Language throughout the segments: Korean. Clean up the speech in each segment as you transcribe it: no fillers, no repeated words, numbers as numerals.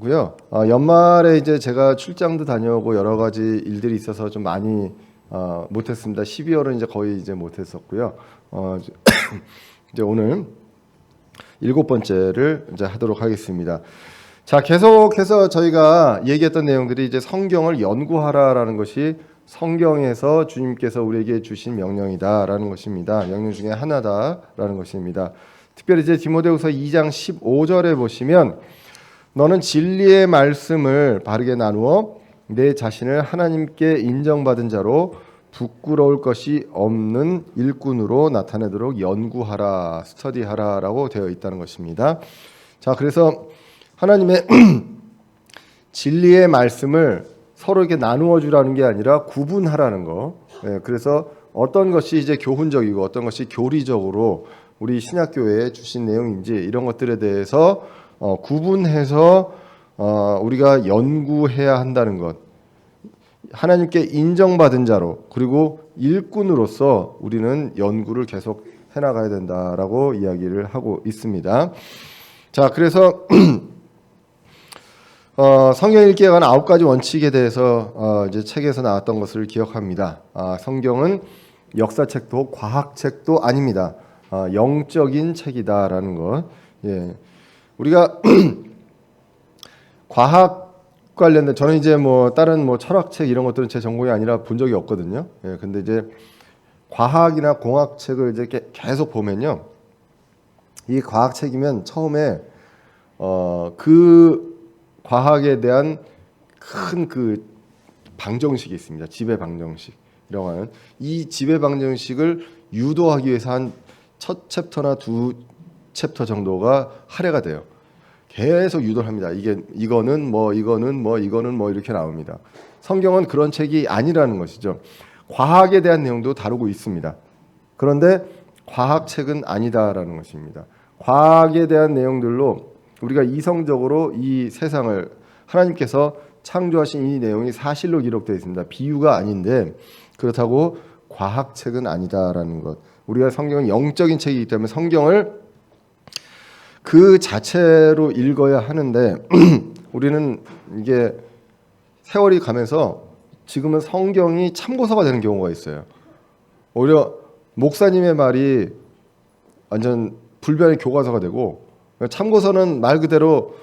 고요. 연말에 이제 제가 출장도 다녀오고 여러 가지 일들이 있어서 좀 많이 못했습니다. 12월은 이제 거의 이제 못했었고요. 이제 오늘 7번째를 이제 하도록 하겠습니다. 자, 계속해서 저희가 얘기했던 내용들이 이제 성경을 연구하라라는 것이 성경에서 주님께서 우리에게 주신 명령이다라는 것입니다. 명령 중에 하나다라는 것입니다. 특별히 이제 디모데후서 2장 15절에 보시면 너는 진리의 말씀을 바르게 나누어 내 자신을 하나님께 인정받은 자로 부끄러울 것이 없는 일꾼으로 나타내도록 연구하라, 스터디하라라고 되어 있다는 것입니다. 자, 그래서 하나님의 진리의 말씀을 서로에게 나누어 주라는 게 아니라 구분하라는 거. 그래서 어떤 것이 이제 교훈적이고 어떤 것이 교리적으로 우리 신약교회에 주신 내용인지 이런 것들에 대해서 구분해서 우리가 연구해야 한다는 것. 하나님께 인정받은 자로 그리고 일꾼으로서 우리는 연구를 계속 해나가야 된다라고 이야기를 하고 있습니다. 자, 그래서 성경 읽기에 관한 9가지 원칙에 대해서 이제 책에서 나왔던 것을 기억합니다. 성경은 역사책도 과학책도 아닙니다. 영적인 책이다라는 것. 예. 우리가 과학 관련된 저는 이제 뭐 다른 뭐 철학책 이런 것들은 제 전공이 아니라 본 적이 없거든요. 예. 근데 이제 과학이나 공학책을 이제 계속 보면요. 이 과학책이면 처음에 그 과학에 대한 큰 그 방정식이 있습니다. 지배 방정식이라고 하는 이 지배 방정식을 유도하기 위해서 한 첫 챕터나 두 챕터 정도가 할애가 돼요. 계속 유도를 합니다. 이거는 뭐 이렇게 나옵니다. 성경은 그런 책이 아니라는 것이죠. 과학에 대한 내용도 다루고 있습니다. 그런데 과학책은 아니다라는 것입니다. 과학에 대한 내용들로 우리가 이성적으로 이 세상을 하나님께서 창조하신 이 내용이 사실로 기록되어 있습니다. 비유가 아닌데 그렇다고 과학책은 아니다라는 것. 우리가 성경은 영적인 책이기 때문에 성경을 그 자체로 읽어야 하는데 우리는 이게 세월이 가면서 지금은 성경이 참고서가 되는 경우가 있어요. 오히려 목사님의 말이 완전 불변의 교과서가 되고 참고서는 말 그대로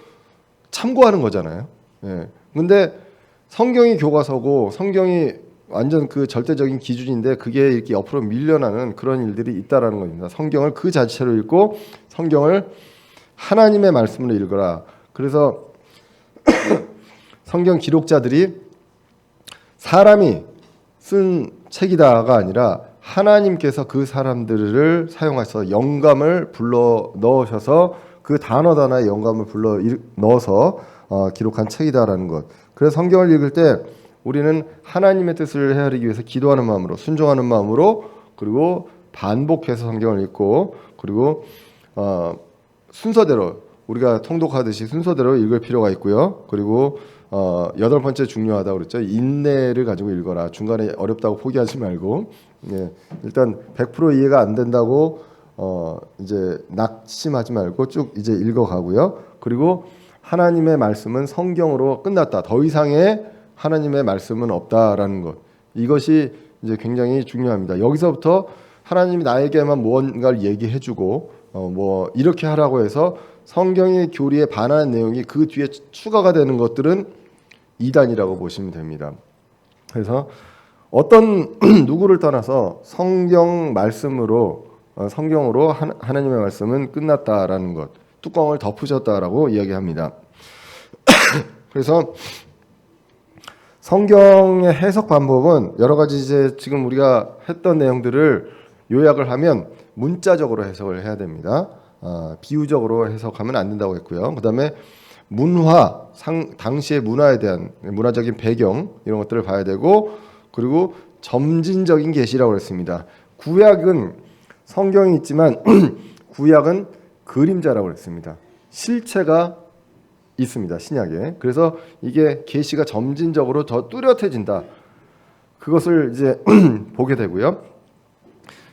참고하는 거잖아요. 예. 근데 성경이 교과서고 성경이 완전 그 절대적인 기준인데 그게 이렇게 옆으로 밀려나는 그런 일들이 있다라는 겁니다. 성경을 그 자체로 읽고 성경을 하나님의 말씀으로 읽어라. 그래서 성경 기록자들이 사람이 쓴 책이다가 아니라 하나님께서 그 사람들을 사용하셔서 영감을 불러 넣으셔서 그 단어 단어에 영감을 불러 넣어서 기록한 책이다라는 것. 그래서 성경을 읽을 때 우리는 하나님의 뜻을 헤아리기 위해서 기도하는 마음으로 순종하는 마음으로 그리고 반복해서 성경을 읽고 그리고 순서대로 우리가 통독하듯이 순서대로 읽을 필요가 있고요. 그리고 8번째 중요하다고 그랬죠. 인내를 가지고 읽어라. 중간에 어렵다고 포기하지 말고 예, 일단 100% 이해가 안 된다고 이제 낙심하지 말고 쭉 이제 읽어가고요. 그리고 하나님의 말씀은 성경으로 끝났다. 더 이상의 하나님의 말씀은 없다라는 것. 이것이 이제 굉장히 중요합니다. 여기서부터 하나님이 나에게만 무언가를 얘기해주고 뭐 이렇게 하라고 해서 성경의 교리에 반하는 내용이 그 뒤에 추가가 되는 것들은 이단이라고 보시면 됩니다. 그래서 어떤 누구를 떠나서 성경 말씀으로 성경으로 하나님의 말씀은 끝났다라는 것, 뚜껑을 덮으셨다라고 이야기합니다. 그래서 성경의 해석 방법은 여러 가지 이제 지금 우리가 했던 내용들을 요약을 하면 문자적으로 해석을 해야 됩니다. 비유적으로 해석하면 안 된다고 했고요. 그다음에 문화, 당시의 문화에 대한 문화적인 배경 이런 것들을 봐야 되고 그리고 점진적인 계시라고 했습니다. 구약은 성경이 있지만 구약은 그림자라고 했습니다. 실체가 있습니다. 신약에. 그래서 이게 계시가 점진적으로 더 뚜렷해진다. 그것을 이제 보게 되고요.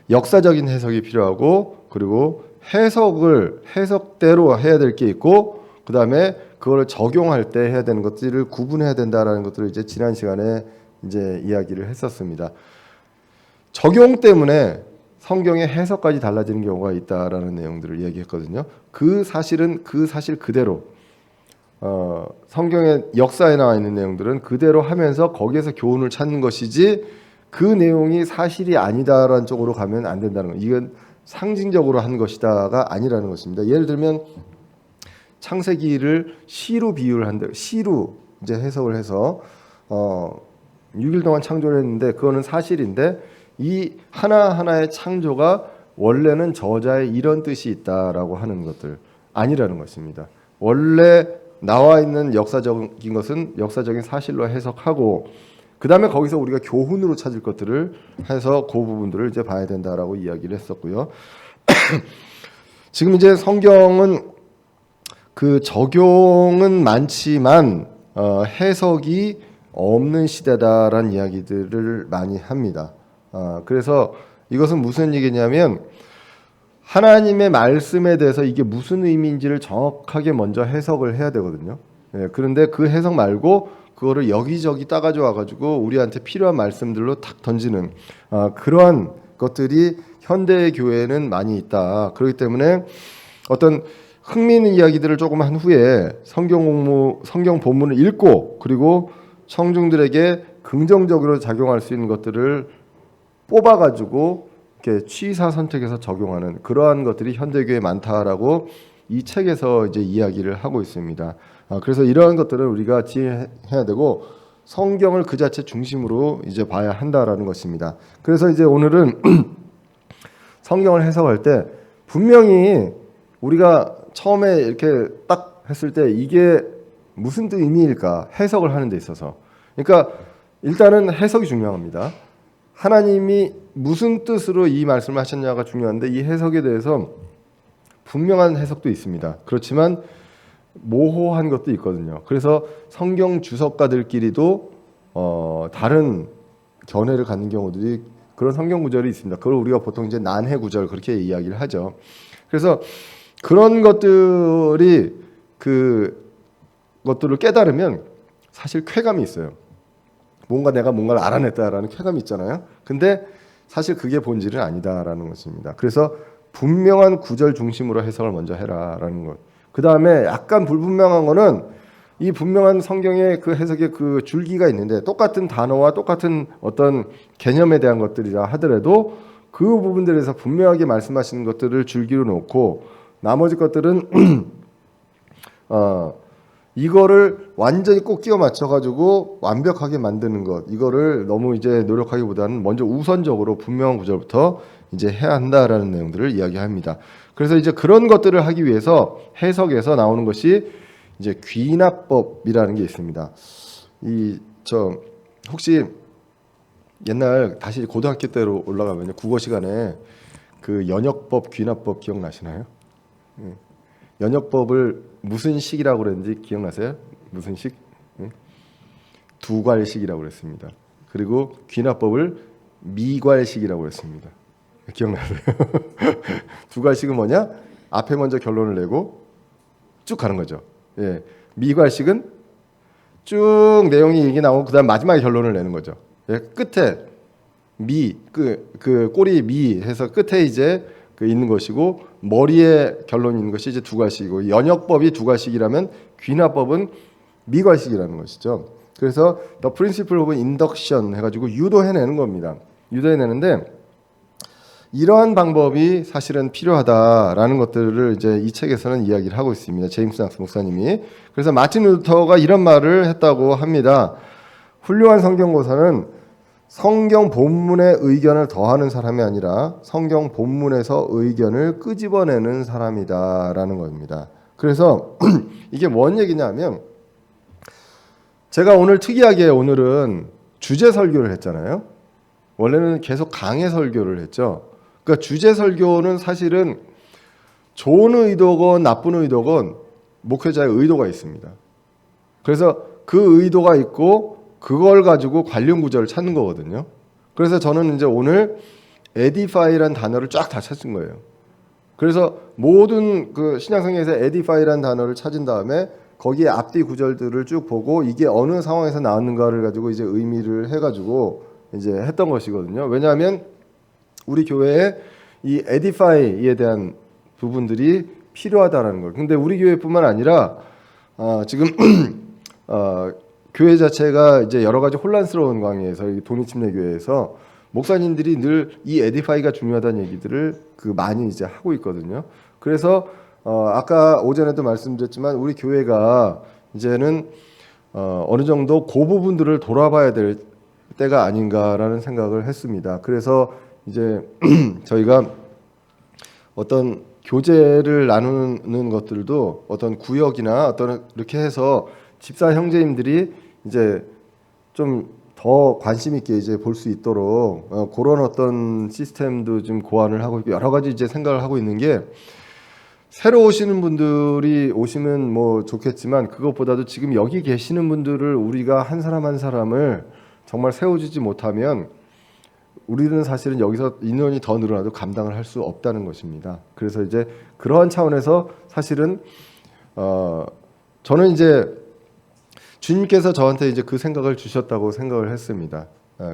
역사적인 해석이 필요하고 그리고 해석대로 해야 될 게 있고 그다음에 그걸 적용할 때 해야 되는 것들을 구분해야 된다라는 것들을 이제 지난 시간에 이제 이야기를 했었습니다. 적용 때문에 성경의 해석까지 달라지는 경우가 있다라는 내용들을 이야기했거든요. 그 사실은 그 사실 그대로 성경의 역사에 나와 있는 내용들은 그대로 하면서 거기에서 교훈을 찾는 것이지 그 내용이 사실이 아니다라는 쪽으로 가면 안 된다는 거. 이건 상징적으로 한 것이다가 아니라는 것입니다. 예를 들면 창세기를 시로 비유를 한다. 시로 이제 해석을 해서 6일 동안 창조를 했는데 그거는 사실인데 이 하나하나의 창조가 원래는 저자의 이런 뜻이 있다라고 하는 것들 아니라는 것입니다. 원래 나와 있는 역사적인 것은 역사적인 사실로 해석하고 그 다음에 거기서 우리가 교훈으로 찾을 것들을 해서 그 부분들을 이제 봐야 된다라고 이야기를 했었고요. 지금 이제 성경은 그 적용은 많지만 해석이 없는 시대다라는 이야기들을 많이 합니다. 그래서 이것은 무슨 얘기냐면 하나님의 말씀에 대해서 이게 무슨 의미인지를 정확하게 먼저 해석을 해야 되거든요. 그런데 그 해석 말고 그거를 여기저기 따가져 와가지고 우리한테 필요한 말씀들로 탁 던지는 그러한 것들이 현대 교회에는 많이 있다. 그렇기 때문에 어떤 흥미있는 이야기들을 조금 한 후에 성경 본문을 읽고 그리고 청중들에게 긍정적으로 작용할 수 있는 것들을 뽑아가지고 이렇게 취사 선택해서 적용하는 그러한 것들이 현대교회에 많다라고 이 책에서 이제 이야기를 하고 있습니다. 그래서 이러한 것들을 우리가 지혜해야 되고 성경을 그 자체 중심으로 이제 봐야 한다라는 것입니다. 그래서 이제 오늘은 성경을 해석할 때 분명히 우리가 처음에 이렇게 딱 했을 때 이게 무슨 의미일까 해석을 하는 데 있어서 그러니까 일단은 해석이 중요합니다. 하나님이 무슨 뜻으로 이 말씀을 하셨냐가 중요한데 이 해석에 대해서 분명한 해석도 있습니다. 그렇지만 모호한 것도 있거든요. 그래서 성경 주석가들끼리도 다른 견해를 갖는 경우들이 그런 성경 구절이 있습니다. 그걸 우리가 보통 이제 난해 구절 그렇게 이야기를 하죠. 그래서 그런 것들이 것들을 깨달으면 사실 쾌감이 있어요. 내가 뭔가를 알아냈다라는 쾌감이 있잖아요. 근데 사실 그게 본질은 아니다라는 것입니다. 그래서 분명한 구절 중심으로 해석을 먼저 해라라는 것. 그 다음에 약간 불분명한 거는 이 분명한 성경의 그 해석의 그 줄기가 있는데 똑같은 단어와 똑같은 어떤 개념에 대한 것들이라 하더라도 그 부분들에서 분명하게 말씀하시는 것들을 줄기로 놓고 나머지 것들은 이거를 완전히 꼭 끼워 맞춰가지고 완벽하게 만드는 것 이거를 너무 이제 노력하기보다는 먼저 우선적으로 분명한 구절부터 이제 해야 한다라는 내용들을 이야기합니다. 그래서 이제 그런 것들을 하기 위해서 해석에서 나오는 것이 이제 귀납법이라는 게 있습니다. 혹시 옛날 다시 고등학교 때로 올라가면 국어 시간에 그 연역법, 귀납법 기억나시나요? 연역법을 무슨 식이라고 그랬는지 기억나세요? 무슨 식? 두괄식이라고 그랬습니다. 그리고 귀납법을 미괄식이라고 그랬습니다. 기억나세요? 두괄식은 뭐냐? 앞에 먼저 결론을 내고 쭉 가는 거죠. 예. 미괄식은 쭉 내용이 얘기 나오고 그다음 마지막에 결론을 내는 거죠. 예. 끝에 그 꼬리 미 해서 끝에 이제 있는 것이고 머리에 결론이 있는 것이 이제 두괄식이고 연역법이 두괄식이라면 귀납법은 미괄식이라는 것이죠. 그래서 The Principle of Induction 해가지고 유도해내는 겁니다. 유도해내는데 이러한 방법이 사실은 필요하다라는 것들을 이제 이 책에서는 이야기를 하고 있습니다. 제임스 낙스 목사님이. 그래서 마틴 루터가 이런 말을 했다고 합니다. 훌륭한 성경고사는 성경 본문의 의견을 더하는 사람이 아니라 성경 본문에서 의견을 끄집어내는 사람이다라는 겁니다. 그래서 이게 뭔 얘기냐면 제가 오늘 특이하게 오늘은 주제 설교를 했잖아요. 원래는 계속 강해 설교를 했죠. 그러니까 주제 설교는 사실은 좋은 의도건 나쁜 의도건 목회자의 의도가 있습니다. 그래서 그 의도가 있고 그걸 가지고 관련 구절을 찾는 거거든요. 그래서 저는 이제 오늘 edify라는 단어를 쫙 다 찾은 거예요. 그래서 모든 그 신약성경에서 edify라는 단어를 찾은 다음에 거기에 앞뒤 구절들을 쭉 보고 이게 어느 상황에서 나왔는가를 가지고 이제 의미를 해가지고 이제 했던 것이거든요. 왜냐하면 우리 교회에 이 에디파이에 대한 부분들이 필요하다라는 걸. 근데 우리 교회뿐만 아니라 지금 교회 자체가 이제 여러 가지 혼란스러운 관계에서 도미침례 교회에서 목사님들이 늘 이 에디파이가 중요하다는 얘기들을 많이 이제 하고 있거든요. 그래서 아까 오전에도 말씀드렸지만 우리 교회가 이제는 어느 정도 그 부분들을 돌아봐야 될 때가 아닌가라는 생각을 했습니다. 그래서 이제 저희가 어떤 교제를 나누는 것들도 어떤 구역이나 어떤 이렇게 해서 집사 형제님들이 이제 좀 더 관심 있게 이제 볼 수 있도록 그런 어떤 시스템도 좀 고안을 하고 있고 여러 가지 이제 생각을 하고 있는 게 새로 오시는 분들이 오시면 뭐 좋겠지만 그것보다도 지금 여기 계시는 분들을 우리가 한 사람 한 사람을 정말 세워주지 못하면 우리는 사실은 여기서 인원이 더 늘어나도 감당을 할 수 없다는 것입니다. 그래서 이제 그러한 차원에서 사실은 저는 이제 주님께서 저한테 이제 그 생각을 주셨다고 생각을 했습니다.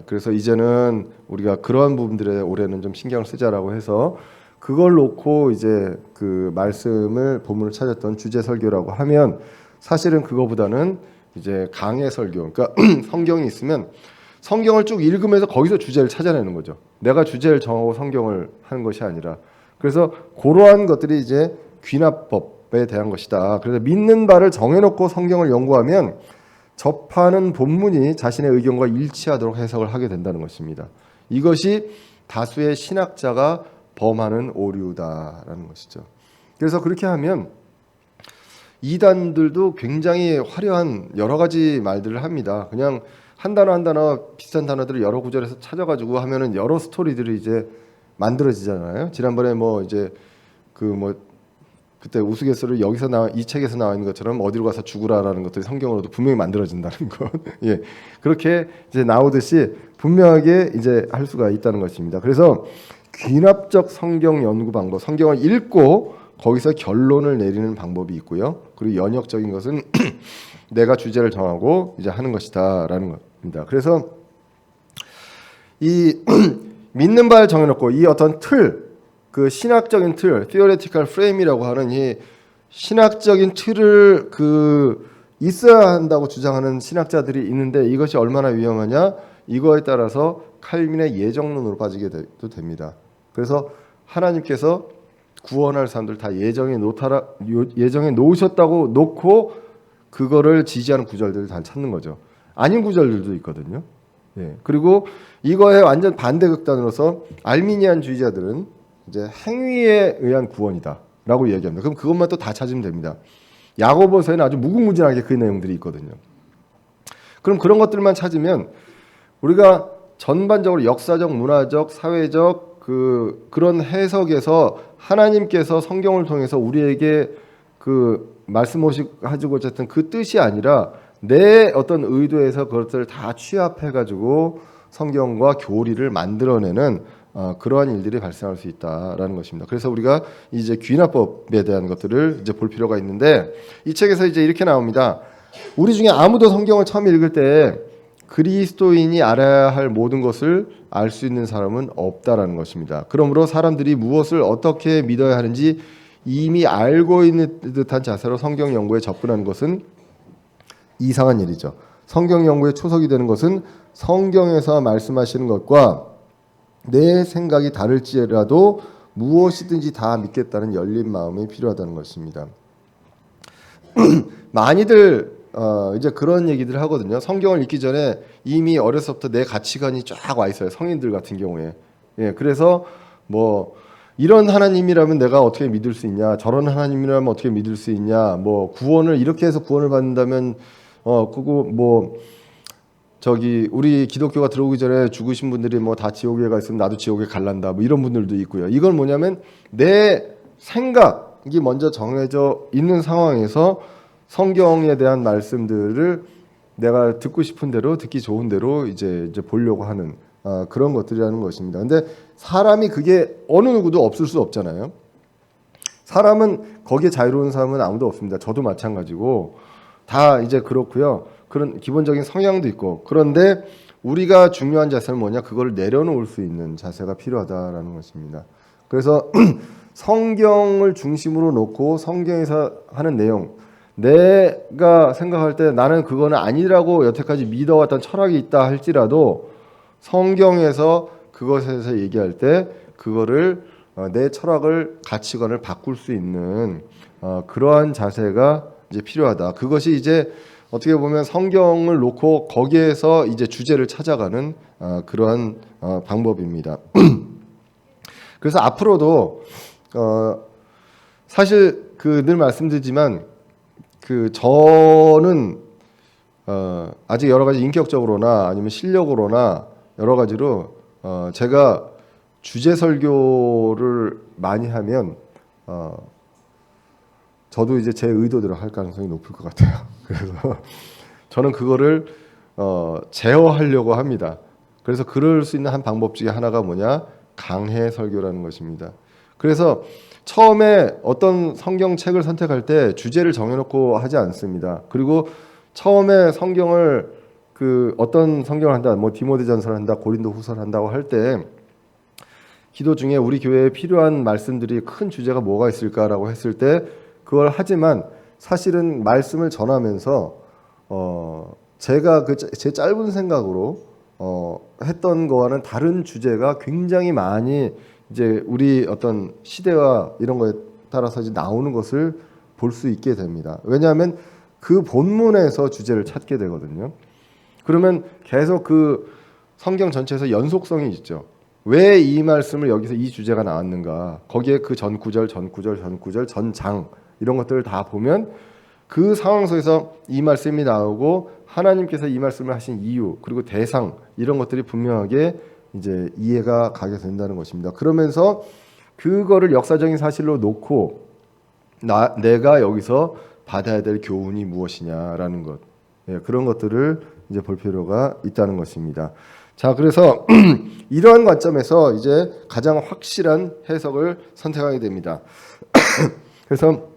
그래서 이제는 우리가 그러한 부분들에 올해는 좀 신경을 쓰자라고 해서 그걸 놓고 이제 그 말씀을 본문을 찾았던 주제 설교라고 하면 사실은 그거보다는 이제 강해 설교. 그러니까 성경이 있으면 성경을 쭉 읽으면서 거기서 주제를 찾아내는 거죠. 내가 주제를 정하고 성경을 하는 것이 아니라. 그래서 그러한 것들이 이제 귀납법에 대한 것이다. 그래서 믿는 바를 정해놓고 성경을 연구하면 접하는 본문이 자신의 의견과 일치하도록 해석을 하게 된다는 것입니다. 이것이 다수의 신학자가 범하는 오류다라는 것이죠. 그래서 그렇게 하면 이단들도 굉장히 화려한 여러 가지 말들을 합니다. 그냥 한 단어 한 단어 비슷한 단어들을 여러 구절에서 찾아가지고 하면은 여러 스토리들이 이제 만들어지잖아요. 지난번에 뭐 이제 그때 우스갯소리를 여기서 이 책에서 나와 있는 것처럼 어디로 가서 죽으라라는 것들이 성경으로도 분명히 만들어진다는 것. 예, 그렇게 이제 나오듯이 분명하게 이제 할 수가 있다는 것입니다. 그래서 귀납적 성경 연구 방법, 성경을 읽고 거기서 결론을 내리는 방법이 있고요. 그리고 연역적인 것은 내가 주제를 정하고 이제 하는 것이다라는 겁니다. 그래서 이 믿는 바를 정해놓고 이 어떤 틀, 그 신학적인 틀, theoretical frame이라고 하는 이 신학적인 틀을 있어야 한다고 주장하는 신학자들이 있는데 이것이 얼마나 위험하냐? 이거에 따라서 칼빈의 예정론으로 빠지게 도 됩니다. 그래서 하나님께서 구원할 사람들 다 예정에 놓으셨다고 놓고 그거를 지지하는 구절들을 다 찾는 거죠. 아닌 구절들도 있거든요. 예. 그리고 이거에 완전 반대 극단으로서 알미니안주의자들은 이제 행위에 의한 구원이다라고 얘기합니다. 그럼 그것만 또 다 찾으면 됩니다. 야고보서에는 아주 무궁무진하게 그 내용들이 있거든요. 그럼 그런 것들만 찾으면 우리가 전반적으로 역사적, 문화적, 사회적 그런 해석에서 하나님께서 성경을 통해서 우리에게 말씀하시고 어쨌든 그 뜻이 아니라 내 어떤 의도에서 그것들을 다 취합해 가지고 성경과 교리를 만들어내는 그러한 일들이 발생할 수 있다라는 것입니다. 그래서 우리가 이제 귀납법에 대한 것들을 이제 볼 필요가 있는데 이 책에서 이제 이렇게 나옵니다. 우리 중에 아무도 성경을 처음 읽을 때 그리스도인이 알아야 할 모든 것을 알 수 있는 사람은 없다라는 것입니다. 그러므로 사람들이 무엇을 어떻게 믿어야 하는지 이미 알고 있는 듯한 자세로 성경 연구에 접근하는 것은 이상한 일이죠. 성경 연구의 초석이 되는 것은 성경에서 말씀하시는 것과 내 생각이 다를지라도 무엇이든지 다 믿겠다는 열린 마음이 필요하다는 것입니다. 많이들 이제 그런 얘기들을 하거든요. 성경을 읽기 전에 이미 어려서부터 내 가치관이 쫙 와 있어요. 성인들 같은 경우에. 예, 그래서 뭐 이런 하나님이라면 내가 어떻게 믿을 수 있냐? 저런 하나님이라면 어떻게 믿을 수 있냐? 뭐 구원을 이렇게 해서 구원을 받는다면 그거 뭐 우리 기독교가 들어오기 전에 죽으신 분들이 뭐 다 지옥에 가 있으면 나도 지옥에 갈란다. 뭐 이런 분들도 있고요. 이건 뭐냐면 내 생각이 먼저 정해져 있는 상황에서 성경에 대한 말씀들을 내가 듣고 싶은 대로 듣기 좋은 대로 이제 보려고 하는 그런 것들이라는 것입니다. 근데 사람이 그게 어느 누구도 없을 수 없잖아요. 사람은 거기에 자유로운 사람은 아무도 없습니다. 저도 마찬가지고 다 이제 그렇고요. 그런 기본적인 성향도 있고 그런데 우리가 중요한 자세는 뭐냐? 그걸 내려놓을 수 있는 자세가 필요하다라는 것입니다. 그래서 성경을 중심으로 놓고 성경에서 하는 내용, 내가 생각할 때 나는 그거는 아니라고 여태까지 믿어왔던 철학이 있다 할지라도 성경에서 그것에 대해서 얘기할 때 그거를 내 철학을 가치관을 바꿀 수 있는 그러한 자세가 이제 필요하다. 그것이 이제 어떻게 보면 성경을 놓고 거기에서 이제 주제를 찾아가는 그러한 방법입니다. 그래서 앞으로도 사실 그 늘 말씀드리지만 그 저는 아직 여러 가지 인격적으로나 아니면 실력으로나 여러 가지로 제가 주제 설교를 많이 하면 저도 이제 제 의도대로 할 가능성이 높을 것 같아요. 그래서 저는 그거를 제어하려고 합니다. 그래서 그럴 수 있는 한 방법 중에 하나가 뭐냐? 강해 설교라는 것입니다. 그래서 처음에 어떤 성경책을 선택할 때 주제를 정해놓고 하지 않습니다. 그리고 처음에 성경을 그 어떤 성경을 한다, 뭐 디모데전서를 한다, 고린도후서를 한다고 할 때 기도 중에 우리 교회에 필요한 말씀들이 큰 주제가 뭐가 있을까라고 했을 때 그걸 하지만 사실은 말씀을 전하면서 제가 제 짧은 생각으로 했던 거와는 다른 주제가 굉장히 많이 이제 우리 어떤 시대와 이런 거에 따라서 이제 나오는 것을 볼 수 있게 됩니다. 왜냐하면 그 본문에서 주제를 찾게 되거든요. 그러면 계속 그 성경 전체에서 연속성이 있죠. 왜 이 말씀을 여기서 이 주제가 나왔는가? 거기에 그 전 구절, 전 구절, 전 구절, 전 장 이런 것들을 다 보면 그 상황 속에서 이 말씀이 나오고 하나님께서 이 말씀을 하신 이유 그리고 대상 이런 것들이 분명하게 이제 이해가 가게 된다는 것입니다. 그러면서 그거를 역사적인 사실로 놓고 내가 여기서 받아야 될 교훈이 무엇이냐라는 것, 그런 것들을 이제 볼 필요가 있다는 것입니다. 자, 그래서 이러한 관점에서 이제 가장 확실한 해석을 선택하게 됩니다. 그래서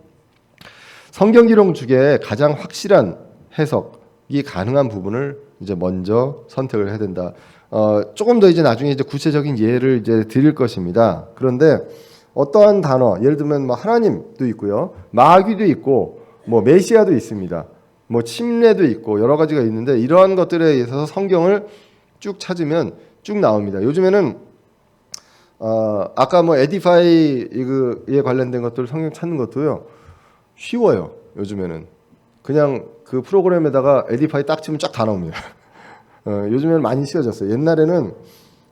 성경 기록 중에 가장 확실한 해석이 가능한 부분을 이제 먼저 선택을 해야 된다. 조금 더 이제 나중에 이제 구체적인 예를 이제 드릴 것입니다. 그런데 어떠한 단어, 예를 들면 뭐 하나님도 있고요, 마귀도 있고, 뭐 메시아도 있습니다. 뭐 침례도 있고 여러 가지가 있는데 이러한 것들에 있어서 성경을 쭉 찾으면 쭉 나옵니다. 요즘에는 아까 뭐 에디파이에 관련된 것들 성경 찾는 것도요 쉬워요. 요즘에는 그냥 그 프로그램에다가 에디파이 딱 치면 쫙 다 나옵니다. 요즘에는 많이 쉬워졌어요. 옛날에는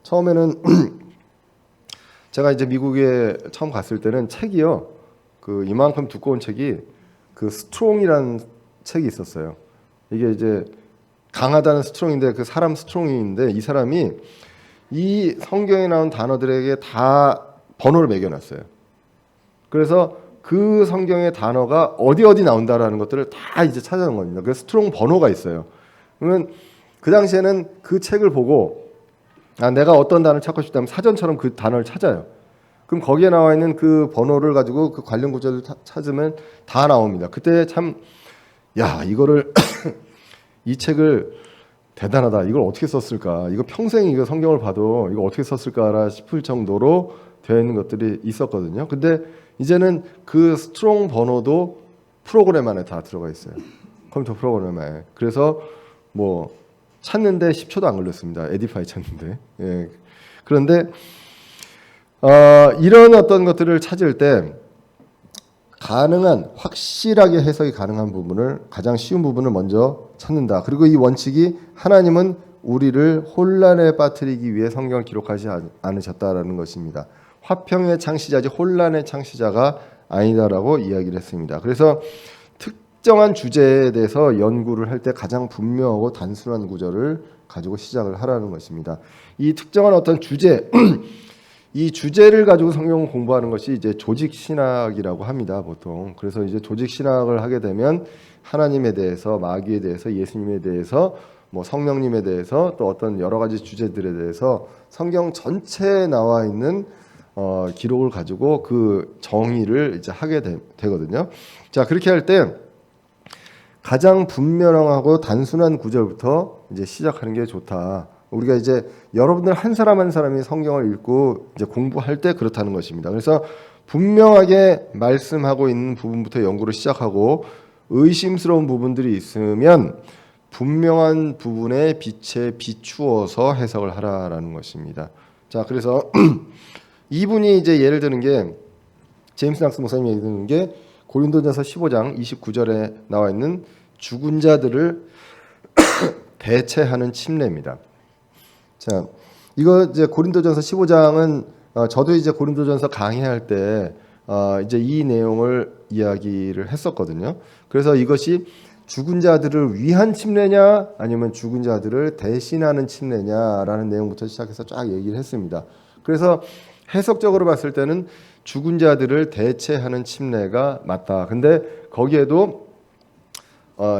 처음에는 제가 이제 미국에 처음 갔을 때는 책이요 그 이만큼 두꺼운 책이 그 스트롱이라는 책이 있었어요. 이게 이제 강하다는 스트롱인데 그 사람 스트롱인데 이 사람이 이 성경에 나온 단어들에게 다 번호를 매겨놨어요. 그래서 그 성경의 단어가 어디 나온다라는 것들을 다 이제 찾아낸 겁니다. 그 스트롱 번호가 있어요. 그러면 그 당시에는 그 책을 보고 내가 어떤 단어를 찾고 싶다면 사전처럼 그 단어를 찾아요. 그럼 거기에 나와 있는 그 번호를 가지고 그 관련 구절을 찾으면 다 나옵니다. 그때 참 이거를 이 책을 대단하다. 이걸 어떻게 썼을까? 이거 평생 이거 성경을 봐도 이거 어떻게 썼을까라 싶을 정도로 되어 있는 것들이 있었거든요. 근데 이제는 그 스트롱 번호도 프로그램 안에 다 들어가 있어요. 컴퓨터 프로그램 안에. 그래서 뭐 찾는데 10초도 안 걸렸습니다. 에디파이 찾는데. 예. 그런데 이런 어떤 것들을 찾을 때 가능한 확실하게 해석이 가능한 부분을 가장 쉬운 부분을 먼저 찾는다. 그리고 이 원칙이 하나님은 우리를 혼란에 빠뜨리기 위해 성경을 기록하지 않으셨다라는 것입니다. 화평의 창시자지 혼란의 창시자가 아니다라고 이야기를 했습니다. 그래서 특정한 주제에 대해서 연구를 할 때 가장 분명하고 단순한 구절을 가지고 시작을 하라는 것입니다. 이 특정한 어떤 주제 이 주제를 가지고 성경을 공부하는 것이 이제 조직 신학이라고 합니다, 보통. 그래서 이제 조직 신학을 하게 되면 하나님에 대해서, 마귀에 대해서, 예수님에 대해서, 뭐 성령님에 대해서 또 어떤 여러 가지 주제들에 대해서 성경 전체에 나와 있는 기록을 가지고 그 정의를 이제 하게 되거든요. 자, 그렇게 할 때 가장 분명하고 단순한 구절부터 이제 시작하는 게 좋다. 우리가 이제 여러분들 한 사람 한 사람이 성경을 읽고 이제 공부할 때 그렇다는 것입니다. 그래서 분명하게 말씀하고 있는 부분부터 연구를 시작하고 의심스러운 부분들이 있으면 분명한 부분에 빛에 비추어서 해석을 하라라는 것입니다. 자, 그래서 이분이 이제 예를 드는 게 제임스 낙스 목사님이 예를 드는 게 고린도전서 15장 29절에 나와 있는 죽은 자들을 대체하는 침례입니다. 자, 이거 이제 고린도전서 15장은 저도 이제 고린도전서 강의할 때 이제 이 내용을 이야기를 했었거든요. 그래서 이것이 죽은 자들을 위한 침례냐 아니면 죽은 자들을 대신하는 침례냐라는 내용부터 시작해서 쫙 얘기를 했습니다. 그래서 해석적으로 봤을 때는 죽은 자들을 대체하는 침례가 맞다. 근데 거기에도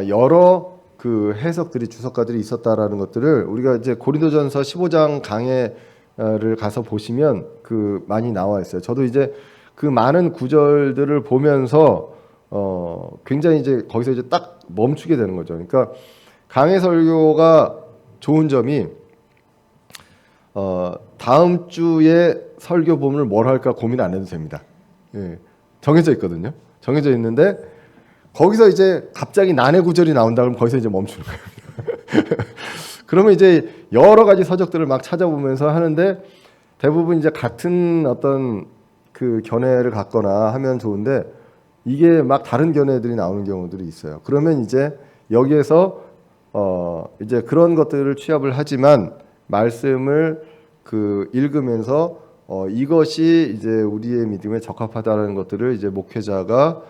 여러 그 해석들이 주석가들이 있었다라는 것들을 우리가 이제 고린도전서 15장 강해를 가서 보시면 그 많이 나와 있어요. 저도 이제 그 많은 구절들을 보면서 굉장히 이제 거기서 이제 딱 멈추게 되는 거죠. 그러니까 강해 설교가 좋은 점이 다음 주에 설교 본문을 뭘 할까 고민 안 해도 됩니다. 예, 정해져 있거든요. 정해져 있는데 거기서 이제 갑자기 난해 구절이 나온다 그러면 거기서 이제 멈추는 거예요. 그러면 이제 여러 가지 서적들을 막 찾아보면서 하는데 대부분 이제 같은 어떤 그 견해를 갖거나 하면 좋은데 이게 막 다른 견해들이 나오는 경우들이 있어요. 그러면 이제 여기에서 이제 그런 것들을 취합을 하지만 말씀을 그 읽으면서 이것이 이제 우리의 믿음에 적합하다는 것들을 이제 목회자가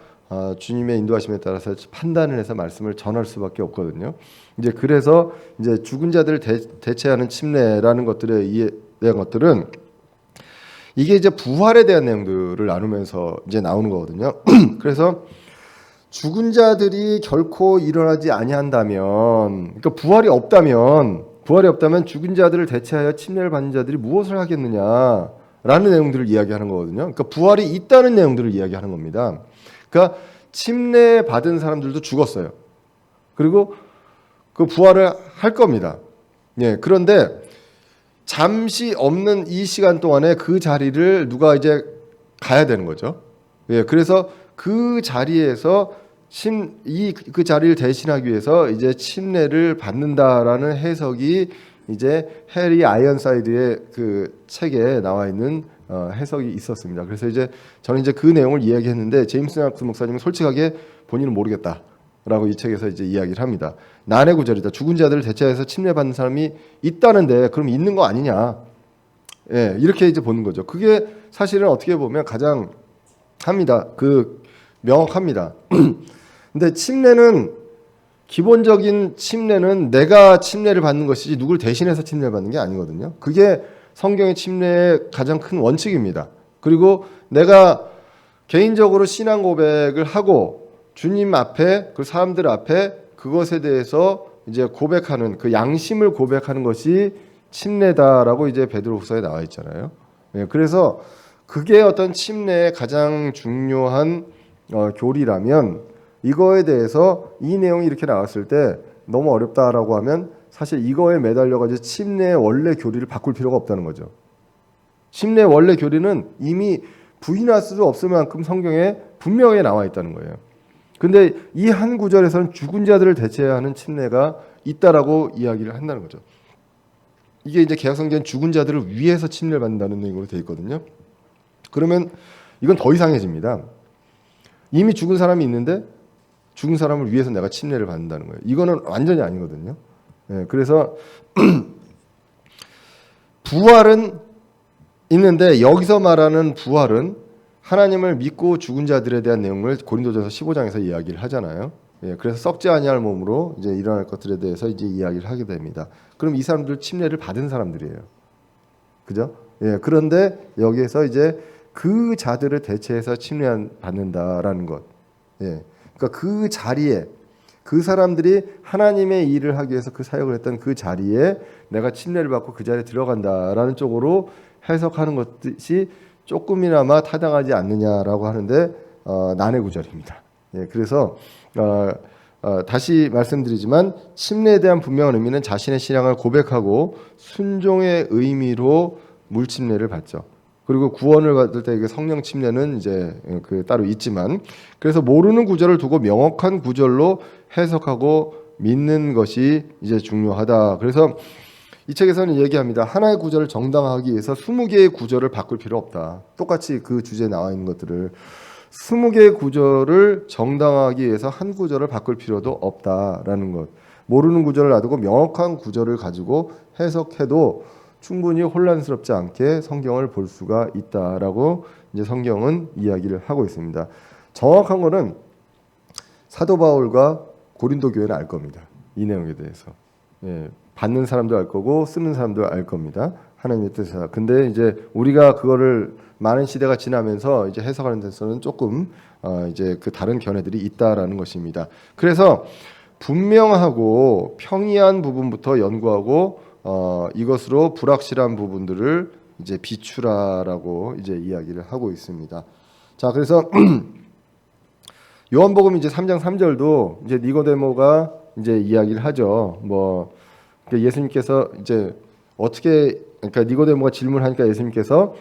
주님의 인도하심에 따라서 판단을 해서 말씀을 전할 수밖에 없거든요. 이제 그래서 이제 죽은 자들을 대체하는 침례라는 것들에 대한 것들은 이게 이제 부활에 대한 내용들을 나누면서 이제 나오는 거거든요. 그래서 죽은 자들이 결코 일어나지 아니한다면, 그러니까 부활이 없다면 죽은 자들을 대체하여 침례를 받는 자들이 무엇을 하겠느냐라는 내용들을 이야기하는 거거든요. 그러니까 부활이 있다는 내용들을 이야기하는 겁니다. 그러니까 침례 받은 사람들도 죽었어요. 그리고 그 부활을 할 겁니다. 예, 그런데 잠시 없는 이 시간 동안에 그 자리를 누가 이제 가야 되는 거죠. 예, 그래서 그 자리에서 그 자리를 대신하기 위해서 이제 침례를 받는다라는 해석이 이제 해리 아이언사이드의 그 책에 나와 있는 해석이 있었습니다. 그래서 이제 저는 이제 그 내용을 이야기했는데 제임스 낙스 목사님은 솔직하게 본인은 모르겠다라고 이 책에서 이제 이야기를 합니다. 난해 구절이다. 죽은 자들을 대체해서 침례받는 사람이 있다는데 그럼 있는 거 아니냐? 예, 이렇게 이제 보는 거죠. 그게 사실은 어떻게 보면 가장 명확합니다. 근데 기본적인 침례는 내가 침례를 받는 것이지 누굴 대신해서 침례를 받는 게 아니거든요. 그게 성경의 침례의 가장 큰 원칙입니다. 그리고 내가 개인적으로 신앙 고백을 하고 주님 앞에 그 사람들 앞에 그것에 대해서 이제 고백하는 그 양심을 고백하는 것이 침례다라고 이제 베드로후서에 나와 있잖아요. 예, 그래서 그게 어떤 침례의 가장 중요한 교리라면 이거에 대해서 이 내용이 이렇게 나왔을 때 너무 어렵다라고 하면 사실 이거에 매달려가지고 침례의 원래 교리를 바꿀 필요가 없다는 거죠. 침례의 원래 교리는 이미 부인할 수 없을 만큼 성경에 분명히 나와 있다는 거예요. 근데 이 한 구절에서는 죽은 자들을 대체하는 침례가 있다라고 이야기를 한다는 거죠. 이게 이제 개혁성경은 죽은 자들을 위해서 침례를 받는다는 내용으로 되어 있거든요. 그러면 이건 더 이상해집니다. 이미 죽은 사람이 있는데 죽은 사람을 위해서 내가 침례를 받는다는 거예요. 이거는 완전히 아니거든요. 예, 그래서 부활은 있는데 여기서 말하는 부활은 하나님을 믿고 죽은 자들에 대한 내용을 고린도전서 15장에서 이야기를 하잖아요. 예, 그래서 썩지 아니할 몸으로 이제 일어날 것들에 대해서 이제 이야기를 하게 됩니다. 그럼 이 사람들 침례를 받은 사람들이에요. 그죠? 예, 그런데 여기에서 이제 그 자들을 대체해서 침례 받는다라는 것. 예. 그러니까 그 자리에 그 사람들이 하나님의 일을 하기 위해서 그 사역을 했던 그 자리에 내가 침례를 받고 그 자리에 들어간다라는 쪽으로 해석하는 것이 조금이나마 타당하지 않느냐라고 하는데 난해 구절입니다. 예, 그래서 다시 말씀드리지만 침례에 대한 분명한 의미는 자신의 신앙을 고백하고 순종의 의미로 물 침례를 받죠. 그리고 구원을 받을 때 성령 침례는 이제 그 따로 있지만, 그래서 모르는 구절을 두고 명확한 구절로 해석하고 믿는 것이 이제 중요하다. 그래서 이 책에서는 얘기합니다. 하나의 구절을 정당화하기 위해서 20개의 구절을 바꿀 필요 없다. 똑같이 그 주제에 나와 있는 것들을 20개의 구절을 정당화하기 위해서 한 구절을 바꿀 필요도 없다라는 것. 모르는 구절을 놔두고 명확한 구절을 가지고 해석해도 충분히 혼란스럽지 않게 성경을 볼 수가 있다라고 이제 성경은 이야기를 하고 있습니다. 정확한 거는 사도 바울과 고린도 교회는 알 겁니다. 이 내용에 대해서. 예, 받는 사람도 알 거고 쓰는 사람도 알 겁니다. 하나님의 뜻이다. 근데 이제 우리가 그거를 많은 시대가 지나면서 이제 해석하는 데서는 조금 이제 그 다른 견해들이 있다라는 것입니다. 그래서 분명하고 평이한 부분부터 연구하고 이것으로 불확실한 부분들을 이제 비추라라고 이제 이야기를 하고 있습니다. 자, 그래서 요한복음 이제 3장 3절도 이제 니고데모가 이제 이야기를 하죠. 뭐 예수님께서 이제 어떻게, 그러니까 니고데모가 질문하니까 예수님께서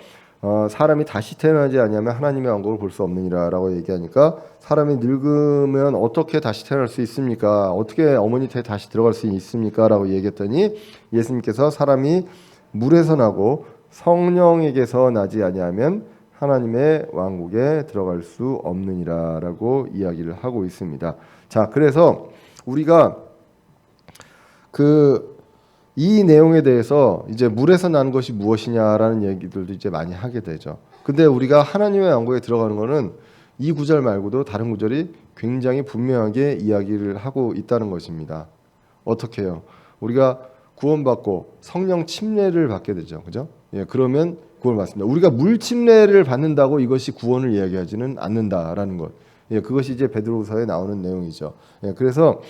사람이 다시 태어나지 아니하면 하나님의 왕국을 볼 수 없느니라라고 얘기하니까, 사람이 늙으면 어떻게 다시 태어날 수 있습니까? 어떻게 어머니 태에 다시 들어갈 수 있습니까?라고 얘기했더니 예수님께서 사람이 물에서 나고 성령에게서 나지 아니하면 하나님의 왕국에 들어갈 수 없느니라라고 이야기를 하고 있습니다. 자, 그래서 우리가 이 내용에 대해서 이제 물에서 나는 것이 무엇이냐라는 얘기들도 이제 많이 하게 되죠. 근데 우리가 하나님의 왕국에 들어가는 거는 이 구절 말고도 다른 구절이 굉장히 분명하게 이야기를 하고 있다는 것입니다. 어떻게 해요? 우리가 구원받고 성령 침례를 받게 되죠. 그죠? 예, 그러면 구원을 받습니다. 우리가 물 침례를 받는다고 이것이 구원을 이야기하지는 않는다라는 것. 예, 그것이 이제 베드로후서에 나오는 내용이죠. 예, 그래서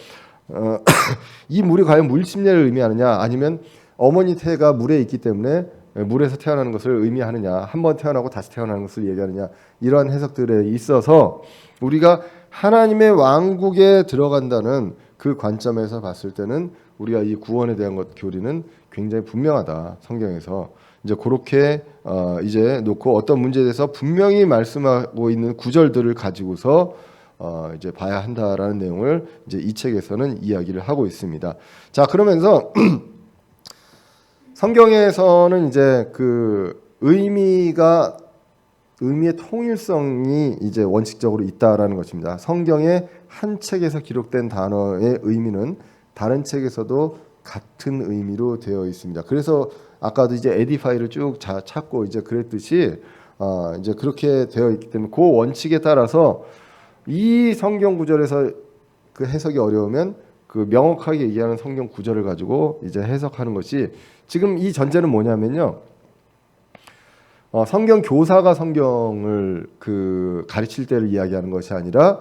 이 물이 과연 물 침례를 의미하느냐, 아니면 어머니 태가 물에 있기 때문에 물에서 태어나는 것을 의미하느냐, 한번 태어나고 다시 태어나는 것을 얘기하느냐, 이러한 해석들에 있어서 우리가 하나님의 왕국에 들어간다는 그 관점에서 봤을 때는 우리가 이 구원에 대한 것 교리는 굉장히 분명하다. 성경에서 이제 그렇게 이제 놓고 어떤 문제에 대해서 분명히 말씀하고 있는 구절들을 가지고서 이제 봐야 한다라는 내용을 이제 이 책에서는 이야기를 하고 있습니다. 자, 그러면서 성경에서는 이제 그 의미의 통일성이 이제 원칙적으로 있다라는 것입니다. 성경의 한 책에서 기록된 단어의 의미는 다른 책에서도 같은 의미로 되어 있습니다. 그래서 아까도 이제 에디파이를 쭉 찾고 이제 그랬듯이 이제 그렇게 되어 있기 때문에 그 원칙에 따라서 이 성경 구절에서 그 해석이 어려우면 그 명확하게 얘기하는 성경 구절을 가지고 이제 해석하는 것이, 지금 이 전제는 뭐냐면요. 성경 교사가 성경을 그 가르칠 때를 이야기하는 것이 아니라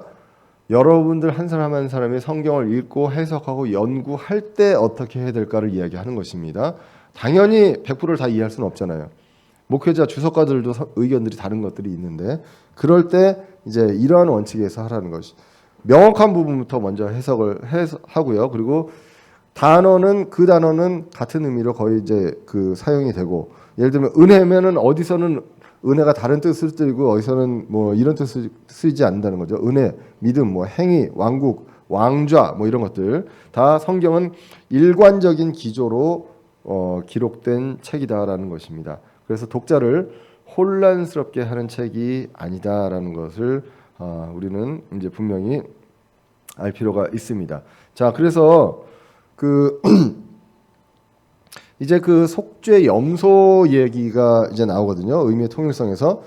여러분들 한 사람 한 사람이 성경을 읽고 해석하고 연구할 때 어떻게 해야 될까를 이야기하는 것입니다. 당연히 100%를 다 이해할 수는 없잖아요. 목회자 주석가들도 의견들이 다른 것들이 있는데, 그럴 때 이제 이러한 원칙에서 하라는 것이, 명확한 부분부터 먼저 해석을 하고요. 그리고 그 단어는 같은 의미로 거의 이제 그 사용이 되고, 예를 들면 은혜면은 어디서는 은혜가 다른 뜻을 쓰고 어디서는 뭐 이런 뜻을 쓰지 않는다는 거죠. 은혜, 믿음, 뭐 행위, 왕국, 왕좌 뭐 이런 것들 다 성경은 일관적인 기조로 기록된 책이다라는 것입니다. 그래서 독자를 혼란스럽게 하는 책이 아니다라는 것을 우리는 이제 분명히 알 필요가 있습니다. 자, 그래서 이제 그 속죄 염소 얘기가 이제 나오거든요. 의미의 통일성에서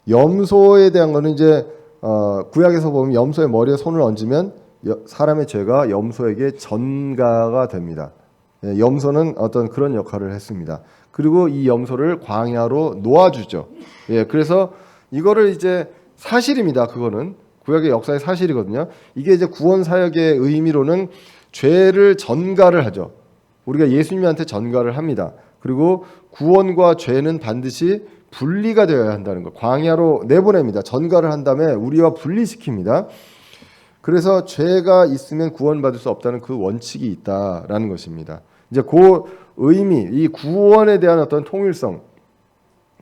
염소에 대한 거는 이제 구약에서 보면 염소의 머리에 손을 얹으면 사람의 죄가 염소에게 전가가 됩니다. 예, 염소는 어떤 그런 역할을 했습니다. 그리고 이 염소를 광야로 놓아주죠. 예, 그래서 이거를 이제 사실입니다. 그거는 구약의 역사의 사실이거든요. 이게 이제 구원 사역의 의미로는 죄를 전가를 하죠. 우리가 예수님한테 전가를 합니다. 그리고 구원과 죄는 반드시 분리가 되어야 한다는 것. 광야로 내보냅니다. 전가를 한 다음에 우리와 분리시킵니다. 그래서 죄가 있으면 구원받을 수 없다는 그 원칙이 있다라는 것입니다. 이제 그 의미, 이 구원에 대한 어떤 통일성,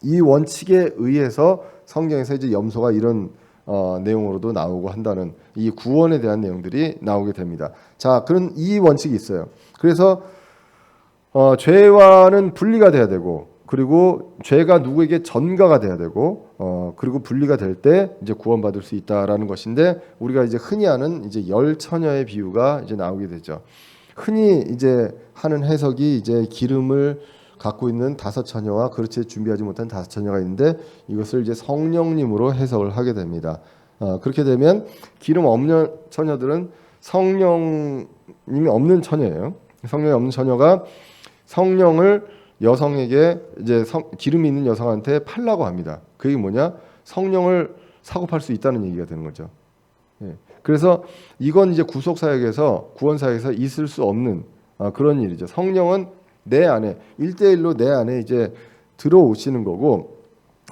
이 원칙에 의해서 성경에서 이제 염소가 이런 내용으로도 나오고 한다는 이 구원에 대한 내용들이 나오게 됩니다. 자, 그런 이 원칙이 있어요. 그래서 죄와는 분리가 돼야 되고, 그리고 죄가 누구에게 전가가 돼야 되고, 그리고 분리가 될 때 이제 구원받을 수 있다라는 것인데, 우리가 이제 흔히 하는 이제 열 처녀의 비유가 이제 나오게 되죠. 흔히 이제 하는 해석이 이제 기름을 갖고 있는 다섯 처녀와 그렇지 준비하지 못한 다섯 처녀가 있는데, 이것을 이제 성령님으로 해석을 하게 됩니다. 그렇게 되면 기름 없는 처녀들은 성령님이 없는 처녀예요. 성령이 없는 처녀가 성령을 여성에게 이제 기름이 있는 여성한테 팔라고 합니다. 그게 뭐냐? 성령을 사고 팔 수 있다는 얘기가 되는 거죠. 예. 그래서 이건 이제 구속 사역에서 구원 사역에서 있을 수 없는 그런 일이죠. 성령은 내 안에 1대1로 내 안에 이제 들어오시는 거고,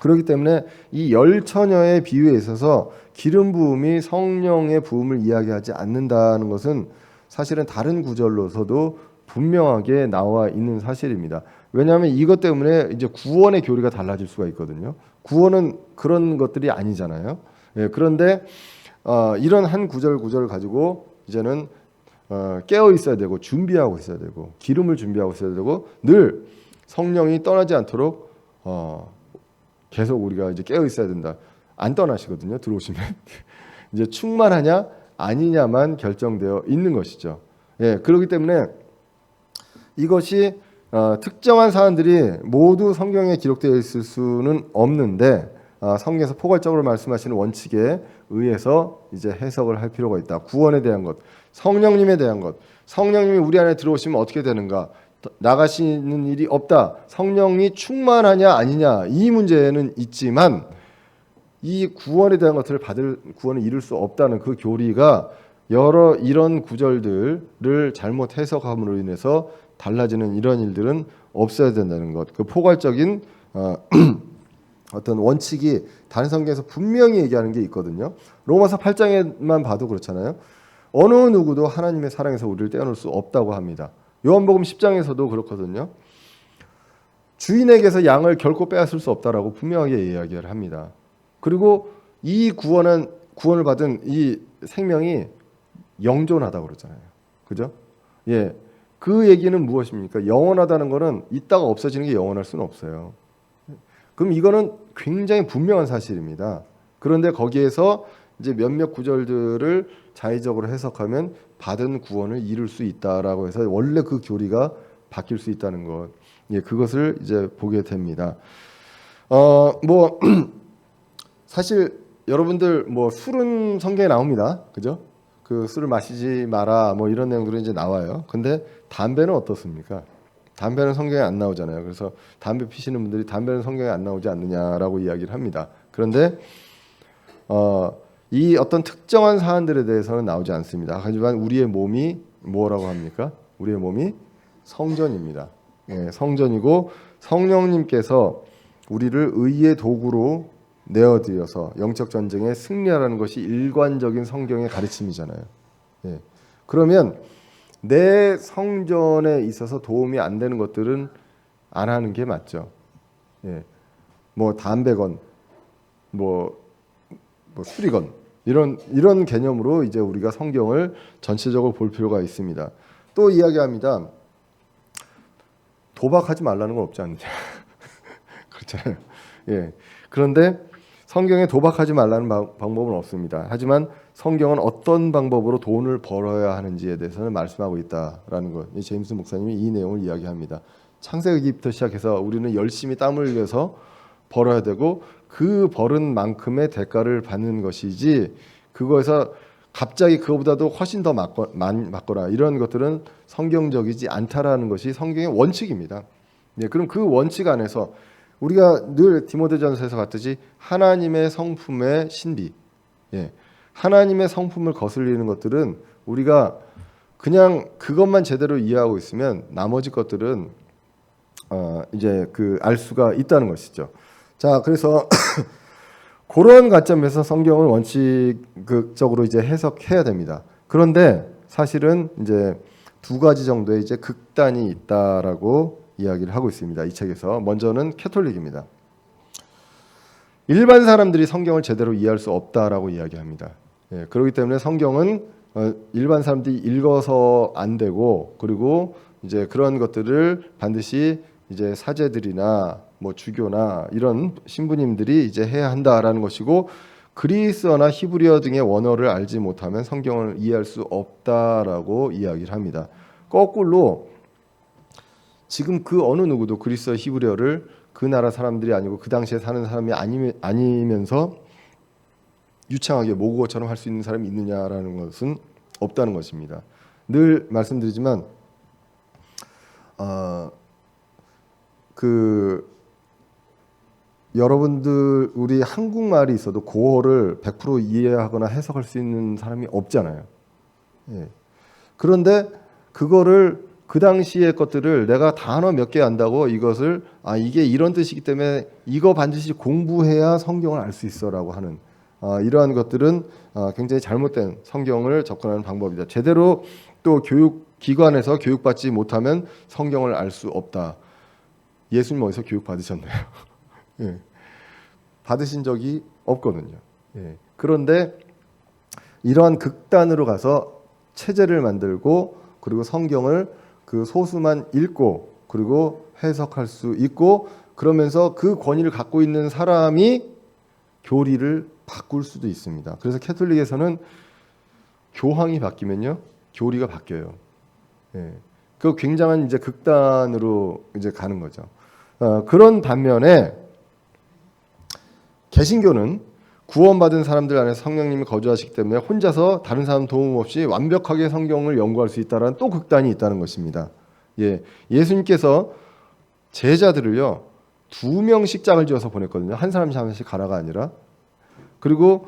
그렇기 때문에 이 열 처녀의 비유에 있어서 기름 부음이 성령의 부음을 이야기하지 않는다는 것은 사실은 다른 구절로서도 분명하게 나와 있는 사실입니다. 왜냐하면 이것 때문에 이제 구원의 교리가 달라질 수가 있거든요. 구원은 그런 것들이 아니잖아요. 예, 그런데 이런 한 구절 가지고 이제는 깨어 있어야 되고 준비하고 있어야 되고 기름을 준비하고 있어야 되고 늘 성령이 떠나지 않도록 계속 우리가 이제 깨어 있어야 된다. 안 떠나시거든요. 들어오시면 이제 충만하냐 아니냐만 결정되어 있는 것이죠. 예, 그렇기 때문에 이것이 특정한 사안들이 모두 성경에 기록되어 있을 수는 없는데 성경에서 포괄적으로 말씀하시는 원칙에 의해서 이제 해석을 할 필요가 있다. 구원에 대한 것, 성령님에 대한 것, 성령님이 우리 안에 들어오시면 어떻게 되는가? 나가시는 일이 없다. 성령이 충만하냐 아니냐 이 문제는 있지만 이 구원에 대한 것들을 받을 구원을 이룰 수 없다는 그 교리가 여러 이런 구절들을 잘못 해석함으로 인해서 달라지는 이런 일들은 없어야 된다는 것. 그 포괄적인 어떤 원칙이 다른 성경에서 분명히 얘기하는 게 있거든요. 로마서 8장에만 봐도 그렇잖아요. 어느 누구도 하나님의 사랑에서 우리를 떼어놓을 수 없다고 합니다. 요한복음 10장에서도 그렇거든요. 주인에게서 양을 결코 빼앗을 수 없다라고 분명하게 이야기를 합니다. 그리고 이 구원을 받은 이 생명이 영존하다고 그러잖아요. 그죠? 예. 그 얘기는 무엇입니까? 영원하다는 거는 있다가 없어지는 게 영원할 수는 없어요. 그럼 이거는 굉장히 분명한 사실입니다. 그런데 거기에서 이제 몇몇 구절들을 자의적으로 해석하면 받은 구원을 이룰 수 있다라고 해서 원래 그 교리가 바뀔 수 있다는 것, 예, 그것을 이제 보게 됩니다. 뭐 사실 여러분들 뭐 술은 성경에 나옵니다, 그죠? 그 술을 마시지 마라 뭐 이런 내용들은 이제 나와요. 근데 담배는 어떻습니까? 담배는 성경에 안 나오잖아요. 그래서 담배 피시는 분들이 담배는 성경에 안 나오지 않느냐라고 이야기를 합니다. 그런데 이 어떤 특정한 사안들에 대해서는 나오지 않습니다. 하지만 우리의 몸이 뭐라고 합니까? 우리의 몸이 성전입니다. 예, 성전이고 성령님께서 우리를 의의 도구로 내어드려서 영적 전쟁에 승리하라는 것이 일관적인 성경의 가르침이잖아요. 예. 그러면 내 성전에 있어서 도움이 안 되는 것들은 안 하는 게 맞죠. 예. 뭐 담배건 뭐 술이건 이런 개념으로 이제 우리가 성경을 전체적으로 볼 필요가 있습니다. 또 이야기합니다. 도박하지 말라는 건 없지 않느냐. 그렇잖아요. 예. 그런데 성경에 도박하지 말라는 방법은 없습니다. 하지만 성경은 어떤 방법으로 돈을 벌어야 하는지에 대해서는 말씀하고 있다라는 것. 이 제임스 목사님이 이 내용을 이야기합니다. 창세기부터 시작해서 우리는 열심히 땀을 흘려서 벌어야 되고 그 벌은 만큼의 대가를 받는 것이지 그거에서 갑자기 그거보다도 훨씬 더 맞거나 이런 것들은 성경적이지 않다라는 것이 성경의 원칙입니다. 네, 그럼 그 원칙 안에서 우리가 늘 디모데전서에서 봤듯이 하나님의 성품의 신비, 예, 하나님의 성품을 거슬리는 것들은 우리가 그냥 그것만 제대로 이해하고 있으면 나머지 것들은 이제 그 알 수가 있다는 것이죠. 자, 그래서 그런 관점에서 성경을 원칙적으로 이제 해석해야 됩니다. 그런데 사실은 이제 두 가지 정도의 이제 극단이 있다라고 이야기를 하고 있습니다. 이 책에서 먼저는 캐톨릭입니다. 일반 사람들이 성경을 제대로 이해할 수 없다라고 이야기합니다. 예, 그렇기 때문에 성경은 일반 사람들이 읽어서 안 되고, 그리고 이제 그런 것들을 반드시 이제 사제들이나 뭐 주교나 이런 신부님들이 이제 해야 한다라는 것이고, 그리스어나 히브리어 등의 원어를 알지 못하면 성경을 이해할 수 없다라고 이야기를 합니다. 거꾸로 지금 그 어느 누구도 그리스어 히브리어를 그 나라 사람들이 아니고 그 당시에 사는 사람이 아니면서 유창하게 모국어처럼 할 수 있는 사람이 있느냐라는 것은 없다는 것입니다. 늘 말씀드리지만 여러분들 우리 한국말이 있어도 고어를 100% 이해하거나 해석할 수 있는 사람이 없잖아요. 예. 그런데 그거를 그 당시의 것들을 내가 단어 몇 개 안다고 이것을 이게 이런 뜻이기 때문에 이거 반드시 공부해야 성경을 알 수 있어라고 하는 이러한 것들은 굉장히 잘못된 성경을 접근하는 방법이다. 제대로 또 교육기관에서 교육받지 못하면 성경을 알 수 없다. 예수님 어디서 교육 받으셨나요? 예. 받으신 적이 없거든요. 예. 그런데 이러한 극단으로 가서 체제를 만들고, 그리고 성경을 그 소수만 읽고 그리고 해석할 수 있고, 그러면서 그 권위를 갖고 있는 사람이 교리를 바꿀 수도 있습니다. 그래서 캐톨릭에서는 교황이 바뀌면요, 교리가 바뀌어요. 예. 그 굉장한 이제 극단으로 이제 가는 거죠. 그런 반면에 개신교는 구원받은 사람들 안에 성령님이 거주하시기 때문에 혼자서 다른 사람 도움 없이 완벽하게 성경을 연구할 수 있다는 또 극단이 있다는 것입니다. 예, 예수님께서 제자들을요 2명씩 짝을 지어서 보냈거든요. 한 사람씩 한 명씩 가라가 아니라. 그리고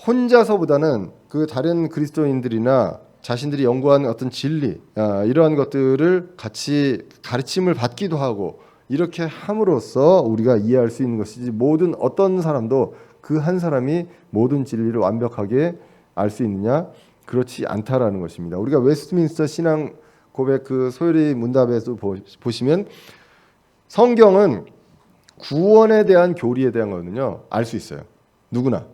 혼자서보다는 그 다른 그리스도인들이나 자신들이 연구한 어떤 진리, 이러한 것들을 같이 가르침을 받기도 하고, 이렇게 함으로써 우리가 이해할 수 있는 것이지, 모든 어떤 사람도 그 한 사람이 모든 진리를 완벽하게 알 수 있느냐? 그렇지 않다라는 것입니다. 우리가 웨스트민스터 신앙 고백 그 소요리 문답에서 보시면 성경은 구원에 대한 교리에 대한 거는요 알 수 있어요. 누구나.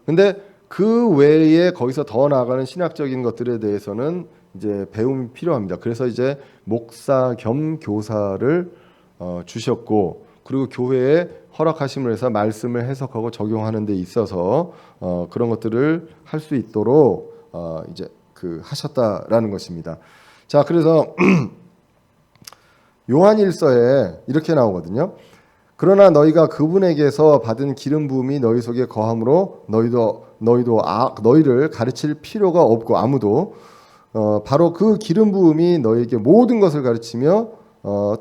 근데 그 외에 거기서 더 나아가는 신학적인 것들에 대해서는 이제 배움이 필요합니다. 그래서 이제 목사 겸 교사를 주셨고, 그리고 교회에 허락하심을 해서 말씀을 해석하고 적용하는 데 있어서 그런 것들을 할 수 있도록 이제 하셨다라는 것입니다. 자, 그래서 요한일서에 이렇게 나오거든요. 그러나 너희가 그분에게서 받은 기름 부음이 너희 속에 거함으로 너희를 가르칠 필요가 없고, 아무도 바로 그 기름 부음이 너희에게 모든 것을 가르치며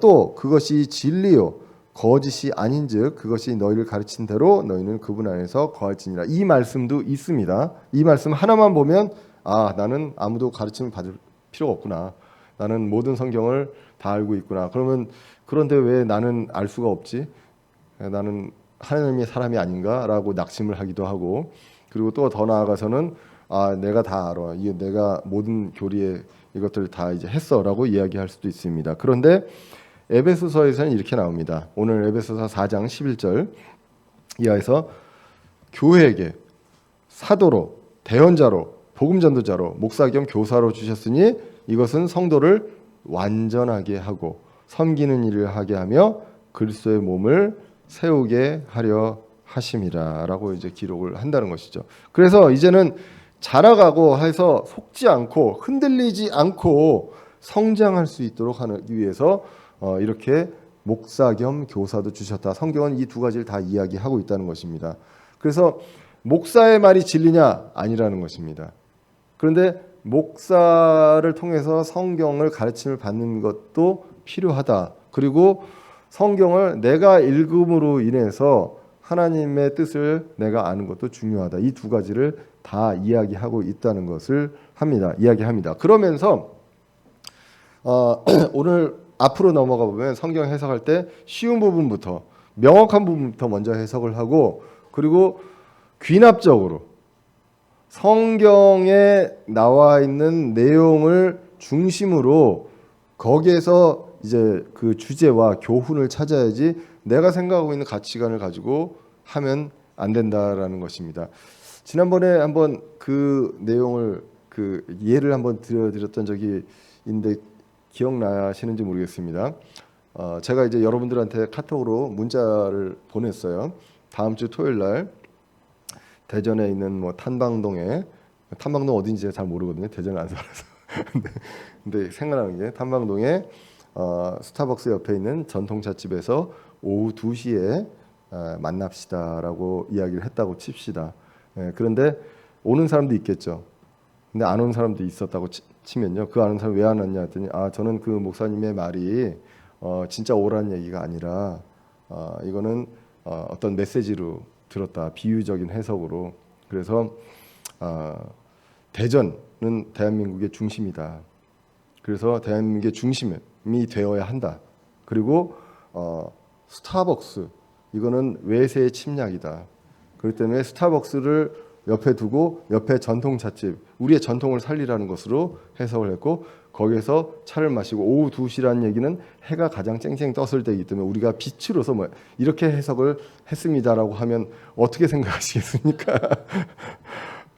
또 그것이 진리요 거짓이 아닌즉 그것이 너희를 가르친 대로 너희는 그분 안에서 거할지니라. 이 말씀도 있습니다. 이 말씀 하나만 보면 나는 아무도 가르침을 받을 필요가 없구나. 나는 모든 성경을 다 알고 있구나. 그런데 왜 나는 알 수가 없지? 나는 하나님의 사람이 아닌가라고 낙심을 하기도 하고, 그리고 또 더 나아가서는 내가 다 알아. 내가 모든 교리에 이것들을 다 이제 했어라고 이야기할 수도 있습니다. 그런데 에베소서에서는 이렇게 나옵니다. 오늘 에베소서 4장 11절 이하에서 교회에게 사도로, 대언자로, 복음 전도자로, 목사 겸 교사로 주셨으니 이것은 성도를 완전하게 하고 섬기는 일을 하게 하며 그리스도의 몸을 세우게 하려 하심이라라고 이제 기록을 한다는 것이죠. 그래서 이제는 자라가고 해서 속지 않고 흔들리지 않고 성장할 수 있도록 하기 위해서 이렇게 목사 겸 교사도 주셨다. 성경은 이 두 가지를 다 이야기하고 있다는 것입니다. 그래서 목사의 말이 진리냐? 아니라는 것입니다. 그런데 목사를 통해서 성경을 가르침을 받는 것도 필요하다. 그리고 성경을 내가 읽음으로 인해서 하나님의 뜻을 내가 아는 것도 중요하다. 이 두 가지를 다 이야기하고 있다는 것을 이야기합니다. 그러면서 오늘 앞으로 넘어가 보면 성경 해석할 때 쉬운 부분부터, 명확한 부분부터 먼저 해석을 하고, 그리고 귀납적으로 성경에 나와 있는 내용을 중심으로 거기에서 이제 그 주제와 교훈을 찾아야지 내가 생각하고 있는 가치관을 가지고 하면 안 된다라는 것입니다. 지난번에 한번 그 내용을 그 예를 한번 들려드렸던 적이 있는데 기억나시는지 모르겠습니다. 제가 이제 여러분들한테 카톡으로 문자를 보냈어요. 다음 주 토요일 날 대전에 있는 뭐 탄방동 어딘지 제가 잘 모르거든요. 대전을 안 살아서. 근데 생각나는 게 탄방동에 스타벅스 옆에 있는 전통차집에서 오후 2시에 만납시다라고 이야기를 했다고 칩시다. 그런데 오는 사람도 있겠죠. 근데 안 오는 사람도 있었다고 치면요. 그 아는 사람 왜 안 왔냐 했더니 저는 그 목사님의 말이 진짜 오라는 얘기가 아니라 이거는 어떤 메시지로 들었다. 비유적인 해석으로. 그래서 대전은 대한민국의 중심이다. 그래서 대한민국의 중심이 되어야 한다. 그리고 스타벅스 이거는 외세의 침략이다. 그렇기 때문에 스타벅스를 옆에 두고 옆에 전통찻집 우리의 전통을 살리라는 것으로 해석을 했고 거기에서 차를 마시고 오후 2시라는 얘기는 해가 가장 쨍쨍 떴을 때이기 때문에 우리가 빛으로서 뭐 이렇게 해석을 했습니다라고 하면 어떻게 생각하시겠습니까?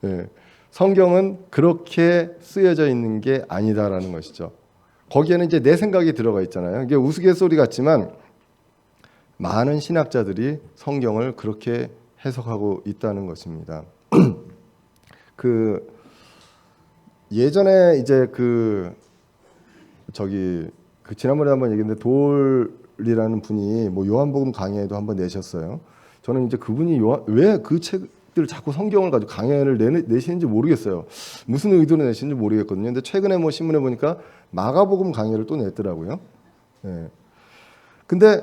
네. 성경은 그렇게 쓰여져 있는 게 아니다라는 것이죠. 거기에는 이제 내 생각이 들어가 있잖아요. 이게 우스갯소리 같지만 많은 신학자들이 성경을 그렇게 해석하고 있다는 것입니다. 그 예전에 이제 지난번에 한번 얘기했는데 돌이라는 분이 뭐 요한복음 강해에도 한번 내셨어요. 저는 이제 그분이 왜 그 책들 자꾸 성경을 가지고 강해를 내시는지 모르겠어요. 무슨 의도로 내시는지 모르겠거든요. 근데 최근에 뭐 신문에 보니까 마가복음 강해를 또 냈더라고요. 네. 근데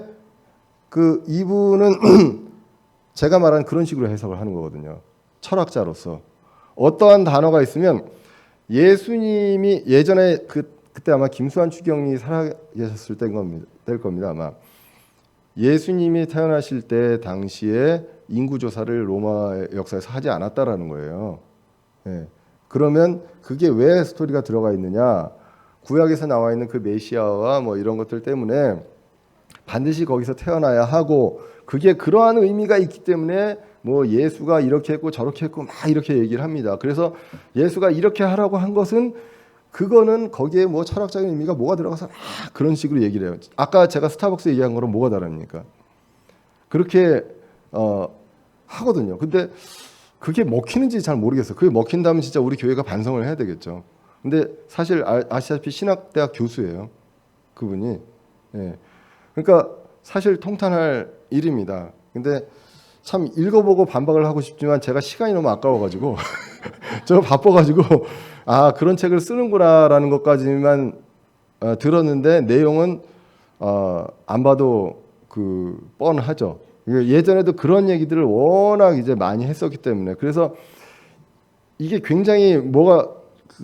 그 이분은 제가 말한 그런 식으로 해석을 하는 거거든요. 철학자로서 어떠한 단어가 있으면 예수님이 예전에 그때 아마 김수환 추경이 살아계셨을 때일 겁니다. 아마 예수님이 태어나실 때 당시에 인구 조사를 로마 역사에서 하지 않았다라는 거예요. 네. 그러면 그게 왜 스토리가 들어가 있느냐? 구약에서 나와 있는 그 메시아와 뭐 이런 것들 때문에 반드시 거기서 태어나야 하고 그게 그러한 의미가 있기 때문에 뭐 예수가 이렇게 했고 저렇게 했고 막 이렇게 얘기를 합니다. 그래서 예수가 이렇게 하라고 한 것은 그거는 거기에 뭐 철학적인 의미가 뭐가 들어가서 그런 식으로 얘기를 해요. 아까 제가 스타벅스 얘기한 거랑 뭐가 다릅니까? 그렇게 하거든요. 근데 그게 먹히는지 잘 모르겠어요. 그게 먹힌다면 진짜 우리 교회가 반성을 해야 되겠죠. 근데 사실 아시다시피 신학대학 교수예요. 그분이. 예. 그러니까 사실 통탄할 일입니다. 근데 참 읽어보고 반박을 하고 싶지만 제가 시간이 너무 아까워가지고 저 바빠가지고 그런 책을 쓰는구나라는 것까지만 들었는데 내용은 안 봐도 뻔하죠. 예전에도 그런 얘기들을 워낙 이제 많이 했었기 때문에 그래서 이게 굉장히 뭐가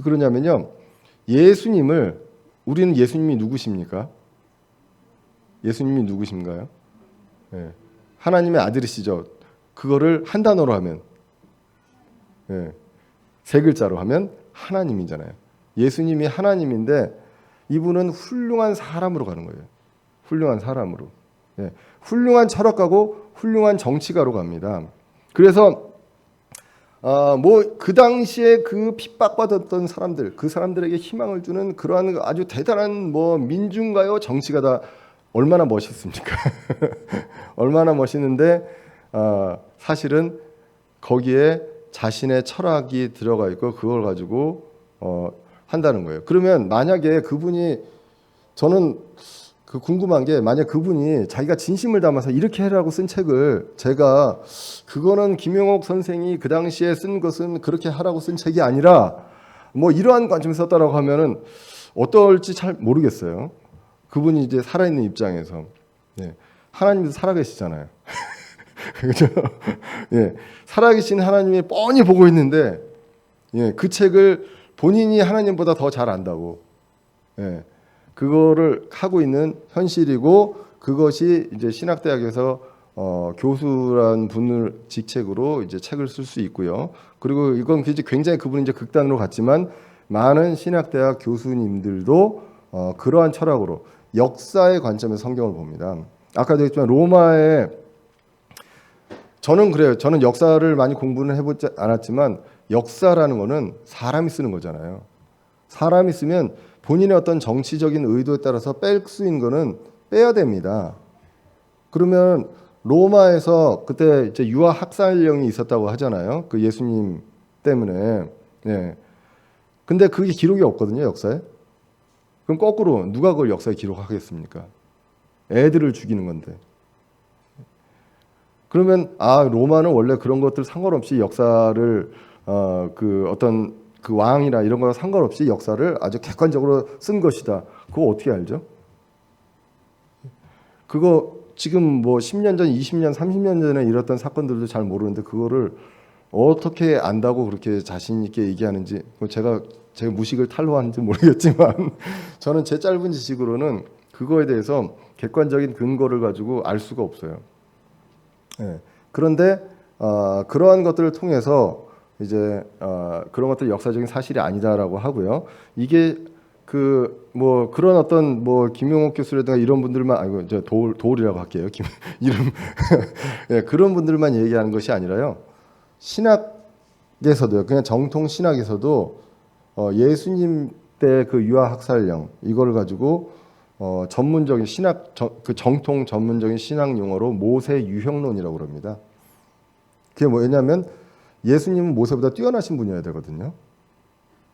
그러냐면요. 우리는 예수님이 누구십니까? 예수님이 누구신가요? 네. 하나님의 아들이시죠. 그거를 한 단어로 하면 세 글자로 하면 하나님이잖아요. 예수님이 하나님인데 이분은 훌륭한 사람으로 가는 거예요. 훌륭한 사람으로. 훌륭한 철학가고 훌륭한 정치가로 갑니다. 그래서 뭐 그 당시에 그 핍박받았던 사람들, 그 사람들에게 희망을 주는 그러한 아주 대단한 뭐 민중가요 정치가다. 얼마나 멋있습니까? 얼마나 멋있는데 사실은 거기에 자신의 철학이 들어가 있고 그걸 가지고 한다는 거예요. 그러면 만약에 저는 궁금한 게 만약 그분이 자기가 진심을 담아서 이렇게 해라고 쓴 책을 제가 그거는 김용옥 선생이 그 당시에 쓴 것은 그렇게 하라고 쓴 책이 아니라 뭐 이러한 관점에서 썼다라고 하면은 어떨지 잘 모르겠어요. 그분이 이제 살아있는 입장에서 하나님도 살아계시잖아요. 그렇죠? 살아계신 하나님이 뻔히 보고 있는데 그 책을 본인이 하나님보다 더 잘 안다고 그거를 하고 있는 현실이고 그것이 이제 신학대학에서 교수란 분을 직책으로 이제 책을 쓸 수 있고요. 그리고 이건 굉장히 그분이 이제 극단으로 갔지만 많은 신학대학 교수님들도 그러한 철학으로 역사의 관점에서 성경을 봅니다. 아까도 했지만 로마에 저는 그래요. 저는 역사를 많이 공부는 해보지 않았지만 역사라는 거는 사람이 쓰는 거잖아요. 사람이 쓰면 본인의 어떤 정치적인 의도에 따라서 뺄 수 있는 거는 빼야 됩니다. 그러면 로마에서 그때 이제 유아 학살령이 있었다고 하잖아요. 그 예수님 때문에. 네. 근데 그게 기록이 없거든요, 역사에. 그럼 거꾸로 누가 그걸 역사에 기록하겠습니까? 애들을 죽이는 건데. 그러면 로마는 원래 그런 것들 상관없이 역사를 그 어떤 그 왕이나 이런 거랑 상관없이 역사를 아주 객관적으로 쓴 것이다. 그거 어떻게 알죠? 그거 지금 뭐 10년 전, 20년, 30년 전에 일었던 사건들도 잘 모르는데 그거를 어떻게 안다고 그렇게 자신 있게 얘기하는지 제가 무식을 탄로하는지 모르겠지만 저는 제 짧은 지식으로는 그거에 대해서 객관적인 근거를 가지고 알 수가 없어요. 네. 그런데 그러한 것들을 통해서 이제 그런 것들이 역사적인 사실이 아니다라고 하고요. 이게 뭐 그런 어떤 뭐 김용옥 교수라든가 이런 분들만 아니고 저 도울이라고 할게요. 이름 네, 그런 분들만 얘기하는 것이 아니라요. 신학에서도요. 그냥 정통 신학에서도 예수님 때 그 유아 학살령 이거를 가지고 전문적인 신학 그 정통 전문적인 신학 용어로 모세 유형론이라고 그럽니다. 그게 뭐냐면 예수님은 모세보다 뛰어나신 분이어야 되거든요.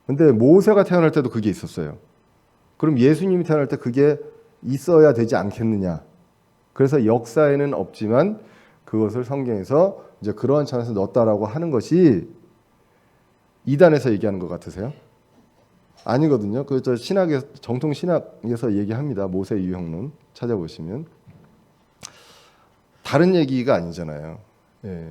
근데 모세가 태어날 때도 그게 있었어요. 그럼 예수님이 태어날 때 그게 있어야 되지 않겠느냐. 그래서 역사에는 없지만 그것을 성경에서 이제 그러한 차원에서 넣었다라고 하는 것이 이단에서 얘기하는 것 같으세요? 아니거든요. 저 신학에서 정통 신학에서 얘기합니다. 모세 유형론 찾아보시면 다른 얘기가 아니잖아요. 예.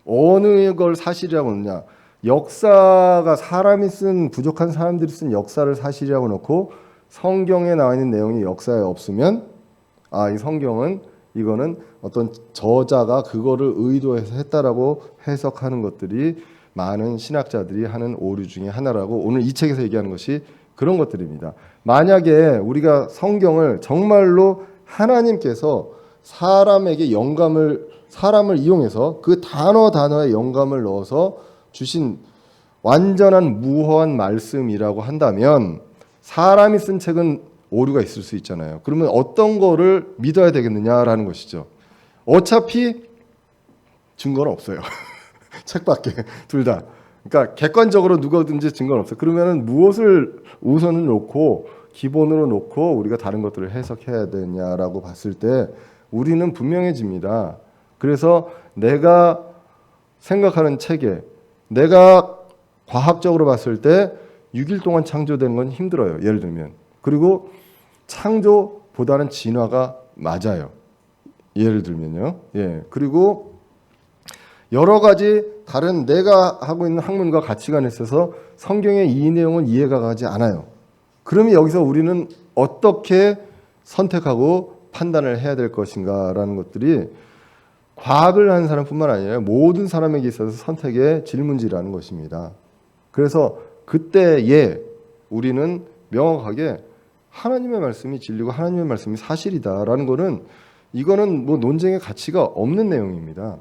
어느 걸 사실이라고 하느냐? 역사가 사람이 쓴 부족한 사람들이 쓴 역사를 사실이라고 놓고 성경에 나와 있는 내용이 역사에 없으면 이 성경은 이거는 어떤 저자가 그거를 의도해서 했다라고 해석하는 것들이 많은 신학자들이 하는 오류 중에 하나라고 오늘 이 책에서 얘기하는 것이 그런 것들입니다. 만약에 우리가 성경을 정말로 하나님께서 사람을 이용해서 그 단어에 영감을 넣어서 주신 완전한 무허한 말씀이라고 한다면 사람이 쓴 책은 오류가 있을 수 있잖아요. 그러면 어떤 거를 믿어야 되겠느냐라는 것이죠. 어차피 증거는 없어요. 책밖에 둘 다. 그러니까 객관적으로 누구든지 증거는 없어요. 그러면은 무엇을 우선을 놓고 기본으로 놓고 우리가 다른 것들을 해석해야 되냐라고 봤을 때 우리는 분명해집니다. 그래서 내가 생각하는 체계, 내가 과학적으로 봤을 때 6일 동안 창조된 건 힘들어요. 예를 들면. 그리고 창조보다는 진화가 맞아요. 예를 들면요. 예. 그리고 여러 가지 다른 내가 하고 있는 학문과 가치관에 있어서 성경의 이 내용은 이해가 가지 않아요. 그러면 여기서 우리는 어떻게 선택하고 판단을 해야 될 것인가라는 것들이 과학을 하는 사람뿐만 아니라 모든 사람에게 있어서 선택의 질문지라는 것입니다. 그래서 그때에 우리는 명확하게 하나님의 말씀이 진리고 하나님의 말씀이 사실이다라는 거는 이거는 뭐 논쟁의 가치가 없는 내용입니다.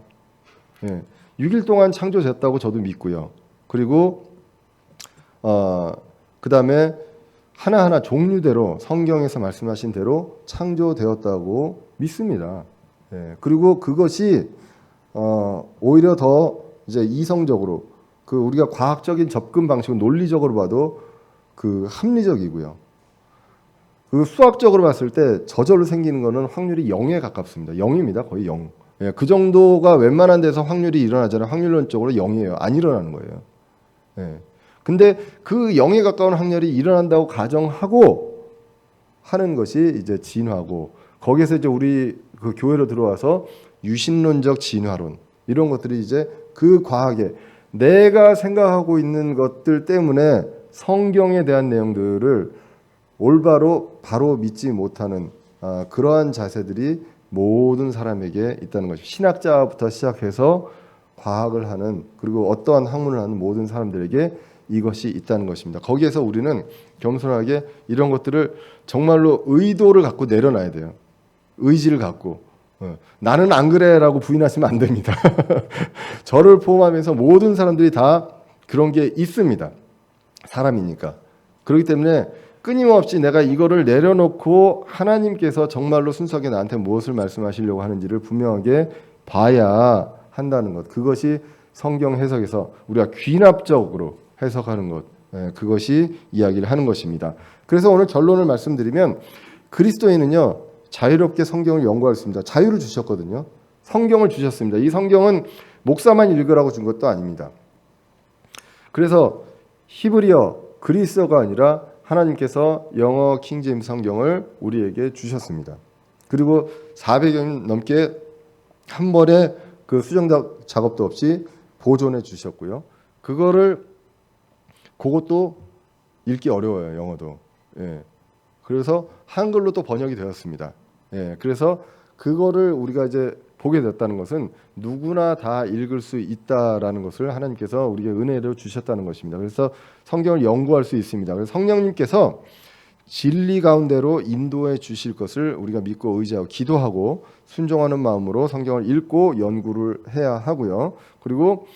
예. 6일 동안 창조됐다고 저도 믿고요. 그리고 그다음에 하나하나 종류대로 성경에서 말씀하신 대로 창조되었다고 믿습니다. 예. 그리고 그것이 오히려 더 이제 이성적으로 우리가 과학적인 접근 방식은 논리적으로 봐도 합리적이고요. 수학적으로 봤을 때 저절로 생기는 거는 확률이 0에 가깝습니다. 0입니다. 거의 0. 예, 그 정도가 웬만한 데서 확률이 일어나잖아요. 확률론적으로 0이에요. 안 일어나는 거예요. 예. 근데 그 0에 가까운 확률이 일어난다고 가정하고 하는 것이 이제 진화고 거기에서 이제 우리 그 교회로 들어와서 유신론적 진화론 이런 것들이 이제 그 과학에 내가 생각하고 있는 것들 때문에 성경에 대한 내용들을 올바로 바로 믿지 못하는 그러한 자세들이 모든 사람에게 있다는 것입니다. 신학자부터 시작해서 과학을 하는 그리고 어떠한 학문을 하는 모든 사람들에게 이것이 있다는 것입니다. 거기에서 우리는 겸손하게 이런 것들을 정말로 의도를 갖고 내려놔야 돼요. 의지를 갖고. 나는 안 그래라고 부인하시면 안 됩니다. 저를 포함하면서 모든 사람들이 다 그런 게 있습니다. 사람이니까. 그렇기 때문에 끊임없이 내가 이거를 내려놓고 하나님께서 정말로 순수하게 나한테 무엇을 말씀하시려고 하는지를 분명하게 봐야 한다는 것. 그것이 성경 해석에서 우리가 귀납적으로 해석하는 것. 그것이 이야기를 하는 것입니다. 그래서 오늘 결론을 말씀드리면 그리스도인은요. 자유롭게 성경을 연구할 수 있습니다. 자유를 주셨거든요. 성경을 주셨습니다. 이 성경은 목사만 읽으라고 준 것도 아닙니다. 그래서 히브리어, 그리스어가 아니라 하나님께서 영어 킹제임스 성경을 우리에게 주셨습니다. 그리고 400년 넘게 한 번에 그 수정 작업도 없이 보존해 주셨고요. 그것도 읽기 어려워요. 영어도. 예. 그래서 한글로 또 번역이 되었습니다. 예. 그래서 그거를 우리가 이제 보게 됐다는 것은 누구나 다 읽을 수 있다라는 것을 하나님께서 우리에게 은혜로 주셨다는 것입니다. 그래서 성경을 연구할 수 있습니다. 그래서 성령님께서 진리 가운데로 인도해 주실 것을 우리가 믿고 의지하고 기도하고 순종하는 마음으로 성경을 읽고 연구를 해야 하고요. 그리고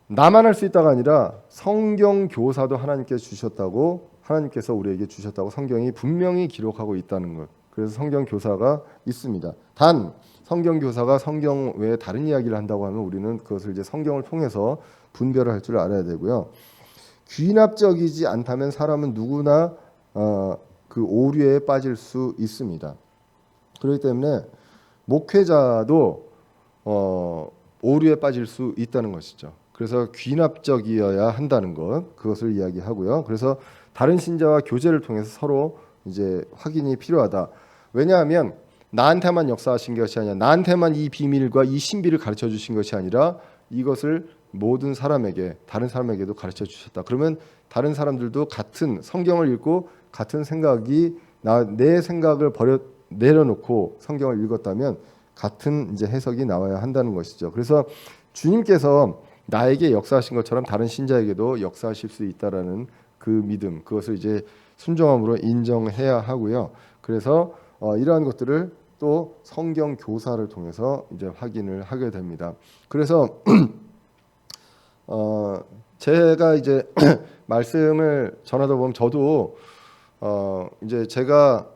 나만 할 수 있다가 아니라 성경 교사도 하나님께서 주셨다고 하나님께서 우리에게 주셨다고 성경이 분명히 기록하고 있다는 것. 그래서 성경 교사가 있습니다. 단 성경 교사가 성경 외에 다른 이야기를 한다고 하면 우리는 그것을 이제 성경을 통해서 분별을 할 줄 알아야 되고요. 귀납적이지 않다면 사람은 누구나 그 오류에 빠질 수 있습니다. 그렇기 때문에 목회자도 오류에 빠질 수 있다는 것이죠. 그래서 귀납적이어야 한다는 것, 그것을 이야기하고요. 그래서 다른 신자와 교제를 통해서 서로 이제 확인이 필요하다. 왜냐하면 나한테만 역사하신 것이 아니라 나한테만 이 비밀과 이 신비를 가르쳐 주신 것이 아니라 이것을 모든 사람에게 다른 사람에게도 가르쳐 주셨다. 그러면 다른 사람들도 같은 성경을 읽고 같은 생각이 내 생각을 내려놓고 성경을 읽었다면 같은 이제 해석이 나와야 한다는 것이죠. 그래서 주님께서 나에게 역사하신 것처럼 다른 신자에게도 역사하실 수 있다라는 그 믿음, 그것을 이제 순종함으로 인정해야 하고요. 그래서 이러한 것들을 또 성경 교사를 통해서 이제 확인을 하게 됩니다. 그래서 제가 이제 말씀을 전하다 보면 저도 이제 제가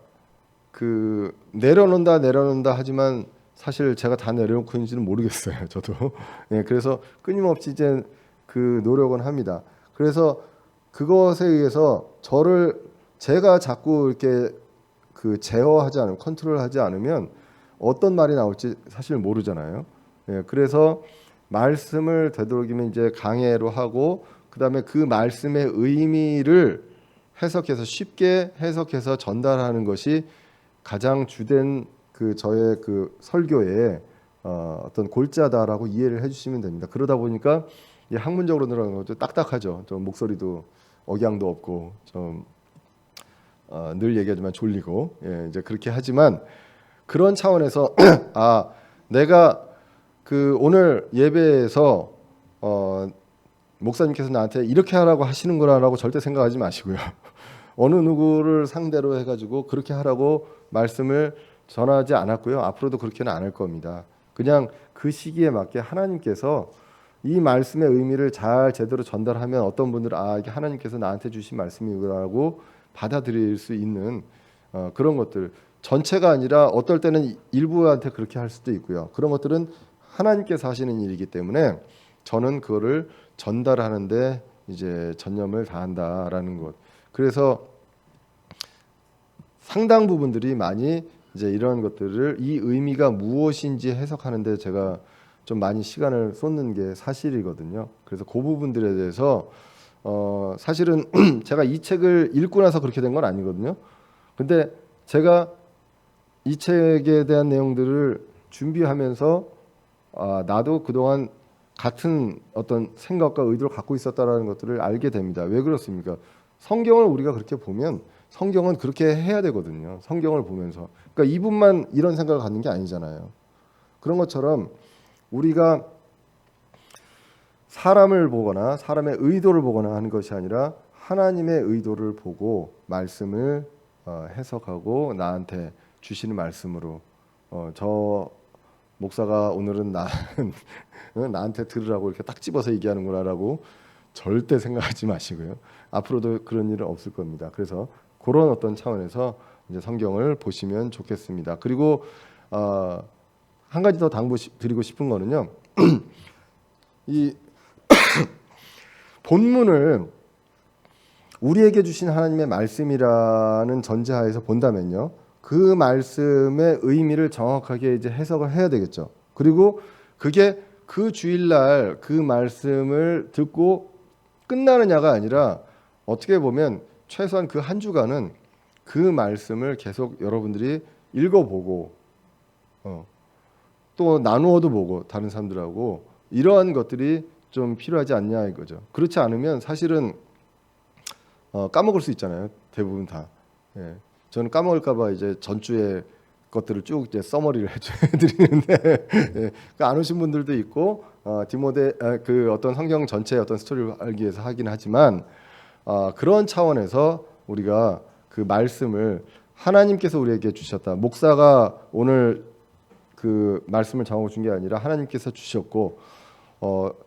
그 내려놓는다 하지만 사실 제가 다 내려놓고 있는지는 모르겠어요. 저도. 예, 그래서 끊임없이 이제 그 노력은 합니다. 그래서 그것에 의해서 제가 자꾸 이렇게 그 제어하지 않으면 컨트롤하지 않으면 어떤 말이 나올지 사실 모르잖아요. 예, 그래서 말씀을 되도록이면 이제 강해로 하고 그다음에 그 말씀의 의미를 해석해서 쉽게 해석해서 전달하는 것이 가장 주된 그 저의 그 설교의 어떤 골자다라고 이해를 해주시면 됩니다. 그러다 보니까 학문적으로 들어가는 것도 딱딱하죠. 좀 목소리도 억양도 없고 좀 늘 얘기하지만 졸리고 이제 그렇게 하지만 그런 차원에서 내가 그 오늘 예배에서 목사님께서 나한테 이렇게 하라고 하시는구나라고 절대 생각하지 마시고요. 어느 누구를 상대로 해가지고 그렇게 하라고 말씀을 전하지 않았고요. 앞으로도 그렇게는 안 할 겁니다. 그냥 그 시기에 맞게 하나님께서 이 말씀의 의미를 잘 제대로 전달하면 어떤 분들은 이게 하나님께서 나한테 주신 말씀이라고 받아들일 수 있는 그런 것들 전체가 아니라 어떨 때는 일부한테 그렇게 할 수도 있고요. 그런 것들은 하나님께서 하시는 일이기 때문에 저는 그거를 전달하는데 이제 전념을 다한다라는 것. 그래서 상당 부분들이 많이 이제 이런 것들을 이 의미가 무엇인지 해석하는데 제가 좀 많이 시간을 쏟는 게 사실이거든요. 그래서 그 부분들에 대해서 사실은 제가 이 책을 읽고 나서 그렇게 된 건 아니거든요. 근데 제가 이 책에 대한 내용들을 준비하면서 나도 그동안 같은 어떤 생각과 의도를 갖고 있었다라는 것들을 알게 됩니다. 왜 그렇습니까? 성경을 우리가 그렇게 보면 성경은 그렇게 해야 되거든요. 성경을 보면서. 그러니까 이분만 이런 생각을 갖는 게 아니잖아요. 그런 것처럼 우리가 사람을 보거나 사람의 의도를 보거나 하는 것이 아니라 하나님의 의도를 보고 말씀을 해석하고 나한테 주시는 말씀으로 저 목사가 오늘은 나한테 들으라고 이렇게 딱 집어서 얘기하는구나라고 절대 생각하지 마시고요. 앞으로도 그런 일은 없을 겁니다. 그래서 그런 어떤 차원에서 이제 성경을 보시면 좋겠습니다. 그리고 한 가지 더 당부드리고 싶은 거는요. 이 본문을 우리에게 주신 하나님의 말씀이라는 전제하에서 본다면요, 그 말씀의 의미를 정확하게 이제 해석을 해야 되겠죠. 그리고 그게 그 주일날 그 말씀을 듣고 끝나느냐가 아니라 어떻게 보면 최소한 그 한 주간은 그 말씀을 계속 여러분들이 읽어보고 또 나누어도 보고 다른 사람들하고 이러한 것들이 좀 필요하지 않냐 이거죠. 그렇지 않으면 사실은 까먹을 수 있잖아요. 대부분 다. 예. 저는 까먹을까봐 이제 전주에 것들을 쭉 이제 서머리를 해드리는데 예. 안 오신 분들도 있고 디모데 그 어떤 성경 전체의 어떤 스토리를 알기 위해서 하긴 하지만 그런 차원에서 우리가 그 말씀을 하나님께서 우리에게 주셨다. 목사가 오늘 그 말씀을 정하고 준 게 아니라 하나님께서 주셨고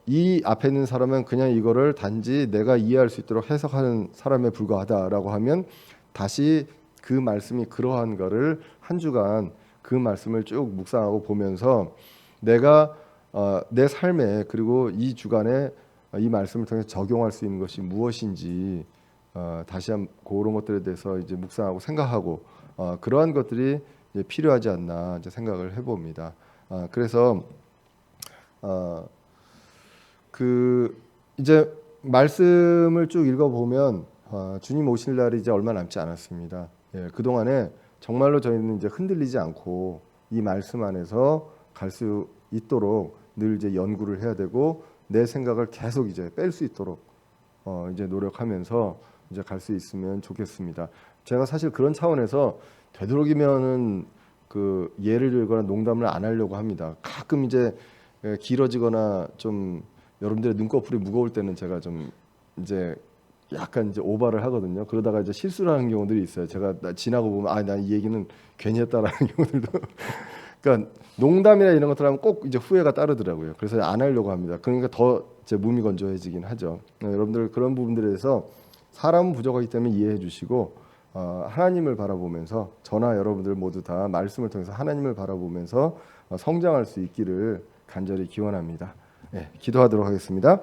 이 앞에 있는 사람은 그냥 이거를 단지 내가 이해할 수 있도록 해석하는 사람에 불과하다라고 하면 다시 그 말씀이 그러한 거를 한 주간 그 말씀을 쭉 묵상하고 보면서 내가 내 삶에 그리고 이 주간에 이 말씀을 통해서 적용할 수 있는 것이 무엇인지 다시 한번 그런 것들에 대해서 이제 묵상하고 생각하고 그러한 것들이 이제 필요하지 않나 이제 생각을 해봅니다. 그래서 그 이제 말씀을 쭉 읽어보면 주님 오실 날이 이제 얼마 남지 않았습니다. 예, 그 동안에 정말로 저희는 이제 흔들리지 않고 이 말씀 안에서 갈 수 있도록 늘 이제 연구를 해야 되고 내 생각을 계속 이제 뺄 수 있도록 이제 노력하면서 이제 갈 수 있으면 좋겠습니다. 제가 사실 그런 차원에서 되도록이면은 그 예를 들거나 농담을 안 하려고 합니다. 가끔 이제 길어지거나 좀 여러분들의 눈꺼풀이 무거울 때는 제가 좀 이제 약간 이제 오버를 하거든요. 그러다가 이제 실수를 하는 경우들이 있어요. 제가 지나고 보면 난 이 얘기는 괜히 했다라는 경우들도. 그러니까 농담이나 이런 것들 하면 꼭 이제 후회가 따르더라고요. 그래서 안 하려고 합니다. 그러니까 더 제 몸이 건조해지긴 하죠. 여러분들 그런 부분들에 대해서 사람은 부족하기 때문에 이해해 주시고 하나님을 바라보면서 저나 여러분들 모두 다 말씀을 통해서 하나님을 바라보면서 성장할 수 있기를 간절히 기원합니다. 네, 기도하도록 하겠습니다.